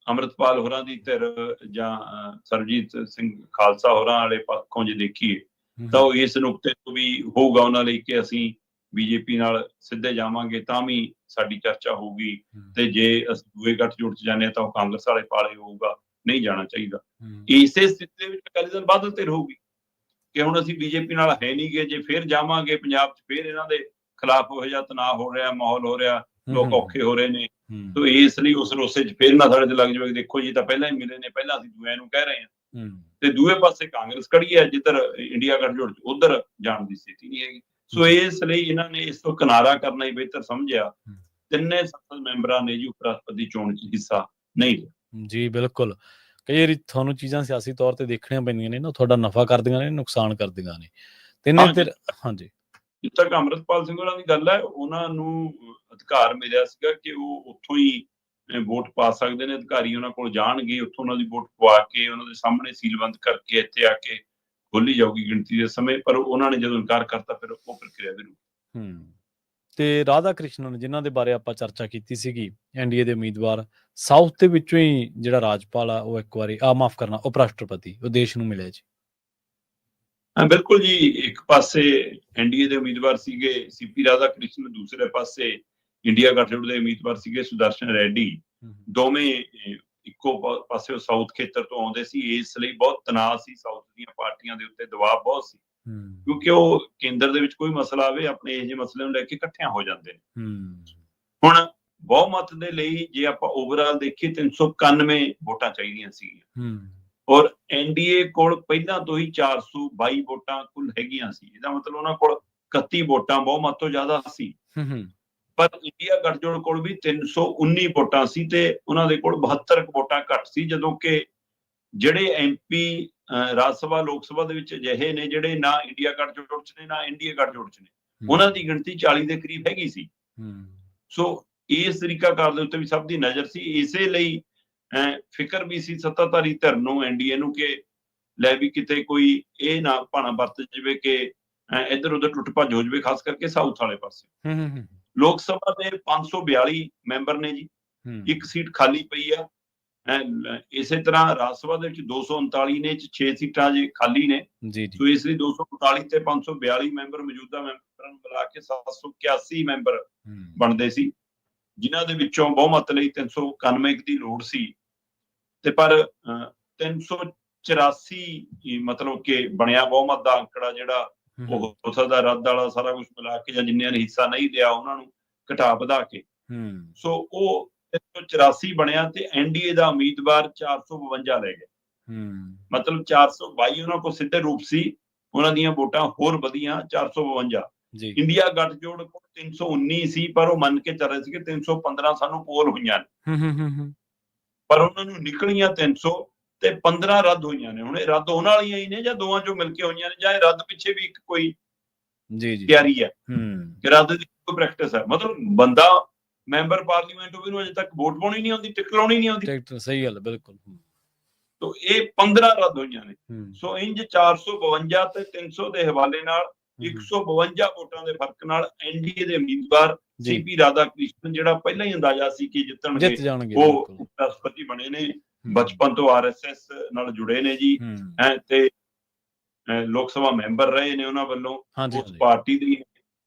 [SPEAKER 2] ਅੰਮ੍ਰਿਤਪਾਲ ਹੋਰਾਂ ਦੀ ਧਿਰ ਜਾਂ ਸਰਬਜੀਤ ਸਿੰਘ ਖਾਲਸਾ ਹੋਰਾਂ ਵਾਲੇ ਪੱਖੋਂ ਜੇ ਦੇਖੀਏ ਤਾਂ ਉਹ ਇਸ ਨੁਕਤੇ ਤੋਂ ਵੀ ਹੋਊਗਾ ਉਹਨਾਂ ਲਈ ਕਿ ਅਸੀਂ ਬੀਜੇਪੀ ਨਾਲ ਸਿੱਧੇ ਜਾਵਾਂਗੇ ਤਾਂ ਵੀ ਸਾਡੀ ਚਰਚਾ ਹੋਊਗੀ, ਤੇ ਜੇ ਅਸੀਂ ਦੂਏ ਗੱਠਜੋੜ ਚ ਜਾਂਦੇ ਹਾਂ ਤਾਂ ਉਹ ਕਾਂਗਰਸ ਵਾਲੇ ਪਾਲੇ ਹੋਊਗਾ, ਨਹੀਂ ਜਾਣਾ ਚਾਹੀਦਾ। ਇਸੇ ਸਥਿਤੀ ਦੇ ਵਿੱਚ ਅਕਾਲੀ ਦਲ ਬਾਦਲ ਧਿਰ ਹੋਊਗੀ ਕਿ ਹੁਣ ਅਸੀਂ ਬੀਜੇਪੀ ਨਾਲ ਹੈ ਨਹੀਂ ਗੇ, ਜੇ ਫਿਰ ਜਾਵਾਂਗੇ ਪੰਜਾਬ ਚ ਫਿਰ ਇਹਨਾਂ ਦੇ ਖਿਲਾਫ ਉਹ ਜਿਹਾ ਤਣਾਅ ਹੋ ਰਿਹਾ, ਮਾਹੌਲ ਹੋ ਰਿਹਾ, ਲੋਕ ਔਖੇ ਹੋ ਰਹੇ ਨੇ, ਤੋ ਇਸ ਲਈ ਉਸ ਰੋਸੇ ਚ ਫਿਰ ਨਾ ਸਾਡੇ ਤੇ ਲੱਗ ਜਾਵੇ ਦੇਖੋ ਜੀ ਤਾਂ ਪਹਿਲਾਂ ਹੀ ਮਿਲੇ ਨੇ, ਪਹਿਲਾਂ ਅਸੀਂ ਦੂਏ ਨੂੰ ਕਹਿ ਰਹੇ ਹਾਂ। ਤੇ ਦੂਏ ਪਾਸੇ ਕਾਂਗਰਸ ਖੜੀ ਹੈ, ਜਿੱਧਰ ਇੰਡੀਆ ਗੱਠਜੋੜ ਚ ਉਧਰ ਜਾਣ ਦੀ ਸਥਿਤੀ ਨਹੀਂ ਹੈਗੀ। ਸੋ ਇਸ ਲਈ ਇਹਨਾਂ ਨੇ ਇਸ ਤੋਂ ਕਿਨਾਰਾ ਕਰਨਾ ਹੀ ਬਿਹਤਰ ਸਮਝਿਆ। ਤਿੰਨੇ ਸੰਸਦ ਮੈਂਬਰਾਂ ਨੇ ਜੀ ਉਪ ਰਾਸ਼ਟਰਪਤੀ ਚੋਣ ਚ ਹਿੱਸਾ ਨਹੀਂ ਲਿਆ।
[SPEAKER 1] ਜੀ ਬਿਲਕੁਲ, ਕਈ ਵਾਰੀ ਤੁਹਾਨੂੰ ਚੀਜ਼ਾਂ ਸਿਆਸੀ ਤੌਰ ਤੇ ਦੇਖਣੀਆਂ ਪੈਂਦੀਆਂ ਨੇ ਨਾ, ਤੁਹਾਡਾ ਨਫਾ ਕਰਦੀਆਂ ਨੇ, ਨੁਕਸਾਨ ਕਰਦੀਆਂ ਨੇ। ਹਾਂਜੀ,
[SPEAKER 2] ਜਿੱਥੇ ਤੱਕ ਅੰਮ੍ਰਿਤਪਾਲ ਸਿੰਘ ਹੋਰਾਂ ਦੀ ਗੱਲ ਹੈ, ਉਹਨਾਂ ਨੂੰ ਅਧਿਕਾਰ ਮਿਲਿਆ ਸੀਗਾ ਕਿ ਉਹ ਉੱਥੋਂ ਹੀ ਵੋਟ ਪਾ ਸਕਦੇ ਨੇ। ਅਧਿਕਾਰੀ ਉਹਨਾਂ ਕੋਲ ਜਾਣਗੇ, ਉੱਥੋਂ ਉਹਨਾਂ ਦੀ ਵੋਟ ਪਵਾ ਕੇ ਉਹਨਾਂ ਦੇ ਸਾਹਮਣੇ ਸੀਲਬੰਦ ਕਰਕੇ ਇੱਥੇ ਆ ਕੇ ਖੋਲੀ ਜਾਊਗੀ ਗਿਣਤੀ ਦੇ ਸਮੇਂ। ਪਰ ਉਹਨਾਂ ਨੇ ਜਦੋਂ ਇਨਕਾਰ ਕਰਤਾ ਫਿਰ ਉਹ ਪ੍ਰਕਿਰਿਆ ਵੀ ਰੁਕੀ।
[SPEAKER 1] ਤੇ ਰਾਧਾ ਕ੍ਰਿਸ਼ਨਨ, ਜਿਨ੍ਹਾਂ ਦੇ ਬਾਰੇ ਆਪਾਂ ਚਰਚਾ ਕੀਤੀ ਸੀਗੀ, ਐਨਡੀਏ ਦੇ ਉਮੀਦਵਾਰ, ਸਾਊਥ ਦੇ ਵਿੱਚੋਂ ਹੀ ਜਿਹੜਾ ਰਾਜਪਾਲ ਆ ਉਹ ਇੱਕ ਵਾਰੀ ਮਾਫ ਕਰਨਾ ਉਪ ਰਾਸ਼ਟਰਪਤੀ ਉਹ ਦੇਸ਼ ਨੂੰ ਮਿਲਿਆ ਜੀ।
[SPEAKER 2] ਬਿਲਕੁਲ ਜੀ, ਇੱਕ ਪਾਸੇ ਐਨਡੀਏ ਦੇ ਉਮੀਦਵਾਰ ਸੀਗੇ ਸੀਪੀ ਰਾਧਾ ਕ੍ਰਿਸ਼ਨਨ, ਦੂਸਰੇ ਪਾਸੇ ਇੰਡੀਆ ਗੱਠਜੋੜ ਦੇ ਉਮੀਦਵਾਰ ਸੀਗੇ ਸੁਦਰਸ਼ਨ ਰੈਡੀ। ਦੋਵੇਂ ਇੱਕੋ ਪਾਸੇ ਸਾਊਥ ਖੇਤਰ ਤੋਂ ਆਉਂਦੇ ਸੀ, ਇਸ ਲਈ ਬਹੁਤ ਤਣਾਅ ਸੀ ਸਾਊਥ ਦੀਆਂ ਪਾਰਟੀਆਂ ਦੇ ਉੱਤੇ ਦਬਾਅ ਬਹੁਤ ਸੀ, ਕਿਉਂਕਿ ਉਹ ਕੇਂਦਰ ਦੇ ਵਿੱਚ ਕੋਈ ਮਸਲਾ ਆਵੇ ਆਪਣੇ ਇਹੋ ਜਿਹੇ ਮਸਲੇ ਨੂੰ ਲੈ ਕੇ ਇਕੱਠਿਆਂ ਹੋ ਜਾਂਦੇ ਨੇ। ਹੁਣ ਬਹੁਮਤ ਦੇ ਲਈ ਜੇ ਆਪਾਂ ਓਵਰਆਲ ਦੇਖੀਏ 391 ਵੋਟਾਂ ਚਾਹੀਦੀਆਂ ਸੀਗੀਆਂ, ਔਰ ਐਨਡੀਏ ਕੋਲ ਪਹਿਲਾਂ ਤੋਂ ਹੀ 422 ਵੋਟਾਂ ਕੁੱਲ ਹੈਗੀਆਂ ਸੀ। ਇਹਦਾ ਮਤਲਬ ਉਹਨਾਂ ਕੋਲ 31 ਵੋਟਾਂ ਬਹੁਮਤ ਤੋਂ ਜ਼ਿਆਦਾ ਸੀ। ਪਰ ਇੰਡੀਆ ਗੱਠਜੋੜ ਕੋਲ ਵੀ 319 ਵੋਟਾਂ ਸੀ ਤੇ ਉਹਨਾਂ ਦੇ ਕੋਲ 72 ਵੋਟਾਂ ਘੱਟ ਸੀ, ਜਦੋਂ ਕਿ ਜਿਹੜੇ ਐਮਪੀ ਰਾਜ ਸਭਾ ਲੋਕ ਸਭਾ ਦੇ ਵਿੱਚ ਅਜਿਹੇ ਨੇ ਜਿਹੜੇ ਨਾ ਇੰਡੀਆ ਗੱਠਜੋੜ ਚ ਨੇ ਨਾ ਇੰਡੀਆ ਗੱਠਜੋੜ ਚ ਨੇ, ਉਹਨਾਂ ਦੀ ਗਿਣਤੀ 40 ਦੇ ਕਰੀਬ ਹੈਗੀ ਸੀ। ਸੋ ਇਸ ਤਰੀਕਾਕਾਰ ਦੇ ਉੱਤੇ ਵੀ ਸਭ ਦੀ ਨਜ਼ਰ ਸੀ। ਇਸੇ ਲਈ ਫਿਕਰ ਵੀ ਸੀ ਸੱਤਾਧਾਰੀ ਧਿਰ ਨੂੰ, ਐਨਡੀਏ ਨੂੰ, ਕਿ ਲੈ ਵੀ ਕਿਤੇ ਕੋਈ ਇਹ ਨਾ ਭਾਣਾ ਵਰਤ ਜਾਵੇ ਕਿ ਇੱਧਰ ਉੱਧਰ ਟੁੱਟ ਭੱਜ ਹੋ ਜਾਵੇ, ਖਾਸ ਕਰਕੇ ਸਾਊਥ ਵਾਲੇ ਪਾਸੇ। ਲੋਕ ਸਭਾ ਦੇ 542 ਮੈਂਬਰ ਨੇ ਜੀ, ਇੱਕ ਸੀਟ ਖਾਲੀ ਪਈ ਆ। ਇਸੇ ਤਰ੍ਹਾਂ ਰਾਜ ਸਭਾ ਦੇ ਵਿੱਚ 239 ਨੇ, 6 ਸੀਟਾਂ ਜੇ ਖਾਲੀ ਨੇ। ਸੋ ਇਸ ਲਈ 239 ਤੇ 542 ਮੈਂਬਰ ਮੌਜੂਦਾ ਮੈਂਬਰਾਂ ਨੂੰ ਮਿਲਾ ਕੇ 781 ਮੈਂਬਰ ਬਣਦੇ ਸੀ, ਜਿਨ੍ਹਾਂ ਦੇ ਵਿੱਚੋਂ ਬਹੁਮਤ ਲਈ 391 ਦੀ ਲੋੜ ਸੀ। ਤੇ ਪਰ 384 ਮਤਲਬ ਕਿ ਬਣਿਆ ਬਹੁਮਤ ਦਾ ਅੰਕੜਾ, ਜਿਹੜਾ ਉਹ ਹੋ ਸਕਦਾ ਰੱਦ ਵਾਲਾ ਸਾਰਾ ਕੁਝ ਮਿਲਾ ਕੇ, ਜਾਂ ਜਿੰਨਿਆਂ ਨੇ ਹਿੱਸਾ ਨਹੀਂ ਲਿਆ ਉਹਨਾਂ ਨੂੰ ਘਟਾ ਵਧਾ ਕੇ। ਸੋ ਉਹ 384 ਬਣਿਆ ਤੇ ਐਨਡੀਏ ਦਾ ਉਮੀਦਵਾਰ 452 ਲੈ ਗਿਆ। ਮਤਲਬ 422 ਉਹਨਾਂ ਕੋਲ ਸਿੱਧੇ ਰੂਪ ਸੀ, ਉਹਨਾਂ ਦੀਆਂ ਵੋਟਾਂ ਹੋਰ ਵਧੀਆਂ 452। ਇੰਡੀਆ ਗੱਠਜੋੜ ਕੋਲ 319 ਸੀ, ਪਰ ਉਹ ਮੰਨ ਕੇ ਚੱਲ ਰਹੇ ਸੀ ਕਿ 315 ਸਾਨੂੰ ਪੋਲ ਹੋਈਆਂ ਨੇ, ਪਰ ਉਹਨਾਂ ਨੂੰ ਨਿਕਲੀਆਂ 300 ਤੇ 15 ਰੱਦ ਹੋਈਆਂ ਨੇ। ਹੁਣ ਇਹ ਰੱਦ ਹੋਣ ਵਾਲੀਆਂ ਹੀ ਨੇ, ਜਾਂ ਦੋਵਾਂ ਚੋਂ ਮਿਲ ਕੇ ਹੋਈਆਂ ਨੇ, ਜਾਂ ਇਹ ਰੱਦ ਪਿੱਛੇ ਵੀ ਇੱਕ ਕੋਈ ਤਿਆਰੀ ਹੈ ਕਿ ਰੱਦ ਦੀ ਕੋਈ ਪ੍ਰੈਕਟਿਸ ਹੈ। ਮਤਲਬ ਬੰਦਾ ਮੈਂਬਰ ਪਾਰਲੀਮੈਂਟ ਹੋਵੇ ਨੂੰ ਅਜੇ ਤੱਕ ਵੋਟ ਪਾਉਣੀ ਨਹੀਂ ਆਉਂਦੀ, ਟਿਕਟ ਲਾਉਣੀ ਨਹੀਂ ਆਉਂਦੀ।
[SPEAKER 1] ਸਹੀ ਗੱਲ, ਬਿਲਕੁਲ।
[SPEAKER 2] ਤੋ ਇਹ 15 ਰੱਦ ਹੋਈਆਂ ਨੇ। ਸੋ ਇੰਜ 452 ਤੇ 300 ਦੇ ਹਵਾਲੇ ਨਾਲ 152 ਵੋਟਾਂ ਦੇ ਫਰਕ ਨਾਲ ਐਨਡੀਏ ਦੇ ਉਮੀਦਵਾਰ ਸੀਪੀ ਰਾਧਾ ਕ੍ਰਿਸ਼ਨਨ, ਜਿਹੜਾ ਪਹਿਲਾਂ ਹੀ ਅੰਦਾਜ਼ਾ ਸੀ ਕਿ ਜਿੱਤਣਗੇ, ਉਹ ਉਪ ਰਾਸ਼ਟਰਪਤੀ ਬਣੇ ਨੇ। ਬਚਪਨ ਤੋਂ ਆਰਐਸਐਸ ਨਾਲ ਜੁੜੇ ਨੇ ਜੀ, ਤੇ ਲੋਕ ਸਭਾ ਮੈਂਬਰ ਰਹੇ ਨੇ ਉਹਨਾਂ ਵੱਲੋਂ ਉਸ ਪਾਰਟੀ ਦੀ।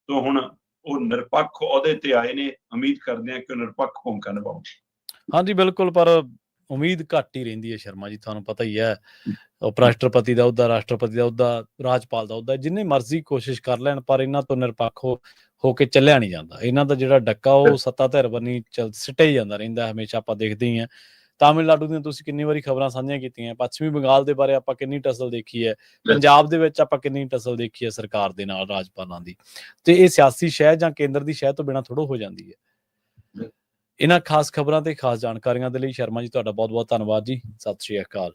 [SPEAKER 2] ਤੋਂ ਹੁਣ ਉਹ ਨਿਰਪੱਖ ਅਹੁਦੇ ਤੇ ਆਏ ਨੇ, ਉਮੀਦ ਕਰਦੇ ਆ ਕਿ ਉਹ ਨਿਰਪੱਖ ਭੂਮਿਕਾ ਨਿਭਾਉਣਗੇ।
[SPEAKER 1] ਹਾਂਜੀ, ਬਿਲਕੁਲ। ਪਰ ਉਮੀਦ ਘੱਟ ਹੀ ਰਹਿੰਦੀ ਹੈ ਸ਼ਰਮਾ ਜੀ, ਤੁਹਾਨੂੰ ਪਤਾ ਹੀ ਹੈ। ਉਪ ਰਾਸ਼ਟਰਪਤੀ ਦਾ ਅਹੁਦਾ, ਰਾਸ਼ਟਰਪਤੀ ਦਾ ਅਹੁਦਾ, ਰਾਜਪਾਲ ਦਾ ਅਹੁਦਾ, ਜਿੰਨੇ ਮਰਜ਼ੀ ਕੋਸ਼ਿਸ਼ ਕਰ ਲੈਣ, ਪਰ ਇਹਨਾਂ ਤੋਂ ਨਿਰਪੱਖ ਹੋ ਕੇ ਚੱਲਿਆ ਨਹੀਂ ਜਾਂਦਾ। ਇਹਨਾਂ ਦਾ ਜਿਹੜਾ ਡੱਕਾ ਉਹ ਸੱਤਾ ਧਿਰ ਬੰਨੀ ਸਿੱਟਿਆ ਹੀ ਜਾਂਦਾ ਰਹਿੰਦਾ ਹਮੇਸ਼ਾ। ਆਪਾਂ ਦੇਖਦੇ ਹੀ ਹਾਂ ਤਾਮਿਲਨਾਡੂ ਦੀਆਂ ਤੁਸੀਂ ਕਿੰਨੀ ਵਾਰੀ ਖਬਰਾਂ ਸਾਂਝੀਆਂ ਕੀਤੀਆਂ, ਪੱਛਮੀ ਬੰਗਾਲ ਦੇ ਬਾਰੇ ਆਪਾਂ ਕਿੰਨੀ ਟਸਲ ਦੇਖੀ ਹੈ, ਪੰਜਾਬ ਦੇ ਵਿੱਚ ਆਪਾਂ ਕਿੰਨੀ ਟਸਲ ਦੇਖੀ ਹੈ ਸਰਕਾਰ ਦੇ ਨਾਲ, ਰਾਜਪਾਲਾਂ ਦੀ। ਤੇ ਇਹ ਸਿਆਸੀ ਸ਼ਹਿ ਜਾਂ ਕੇਂਦਰ ਦੀ ਸ਼ਹਿ ਤੋਂ ਬਿਨਾਂ ਥੋੜ੍ਹਾ ਹੋ ਜਾਂਦੀ ਹੈ। ਇਹਨਾਂ ਖਾਸ ਖਬਰਾਂ ਤੇ ਖਾਸ ਜਾਣਕਾਰੀਆਂ ਦੇ ਲਈ ਸ਼ਰਮਾ ਜੀ ਤੁਹਾਡਾ ਬਹੁਤ ਬਹੁਤ ਧੰਨਵਾਦ ਜੀ। ਸਤਿ ਸ਼੍ਰੀ ਅਕਾਲ।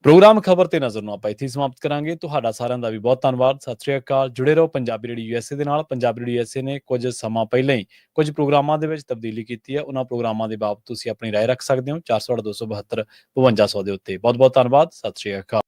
[SPEAKER 1] ਪ੍ਰੋਗਰਾਮ ਖਬਰ ਤੇ ਨਜ਼ਰ ਨੂੰ ਆਪਾਂ ਇੱਥੇ ਸਮਾਪਤ ਕਰਾਂਗੇ। ਤੁਹਾਡਾ ਸਾਰਿਆਂ ਦਾ ਵੀ ਬਹੁਤ ਧੰਨਵਾਦ। ਸਤਿ ਸ਼੍ਰੀ ਅਕਾਲ। ਜੁੜੇ ਰਹੋ ਪੰਜਾਬੀ ਰੇਡੀਓ ਯੂਐਸਏ ਦੇ ਨਾਲ। ਪੰਜਾਬੀ ਰੇਡੀਓ ਯੂਐਸਏ ਨੇ ਕੁਝ ਸਮਾਂ ਪਹਿਲਾਂ ਹੀ ਕੁਝ ਪ੍ਰੋਗਰਾਮਾਂ ਦੇ ਵਿੱਚ ਤਬਦੀਲੀ ਕੀਤੀ ਹੈ। ਉਹਨਾਂ ਪ੍ਰੋਗਰਾਮਾਂ ਦੇ ਬਾਬਤ ਤੁਸੀਂ ਆਪਣੀ ਰਾਏ ਰੱਖ ਸਕਦੇ ਹੋ 408 272 5200 ਦੇ ਉੱਤੇ। ਬਹੁਤ ਬਹੁਤ ਧੰਨਵਾਦ। ਸਤਿ ਸ਼੍ਰੀ ਅਕਾਲ।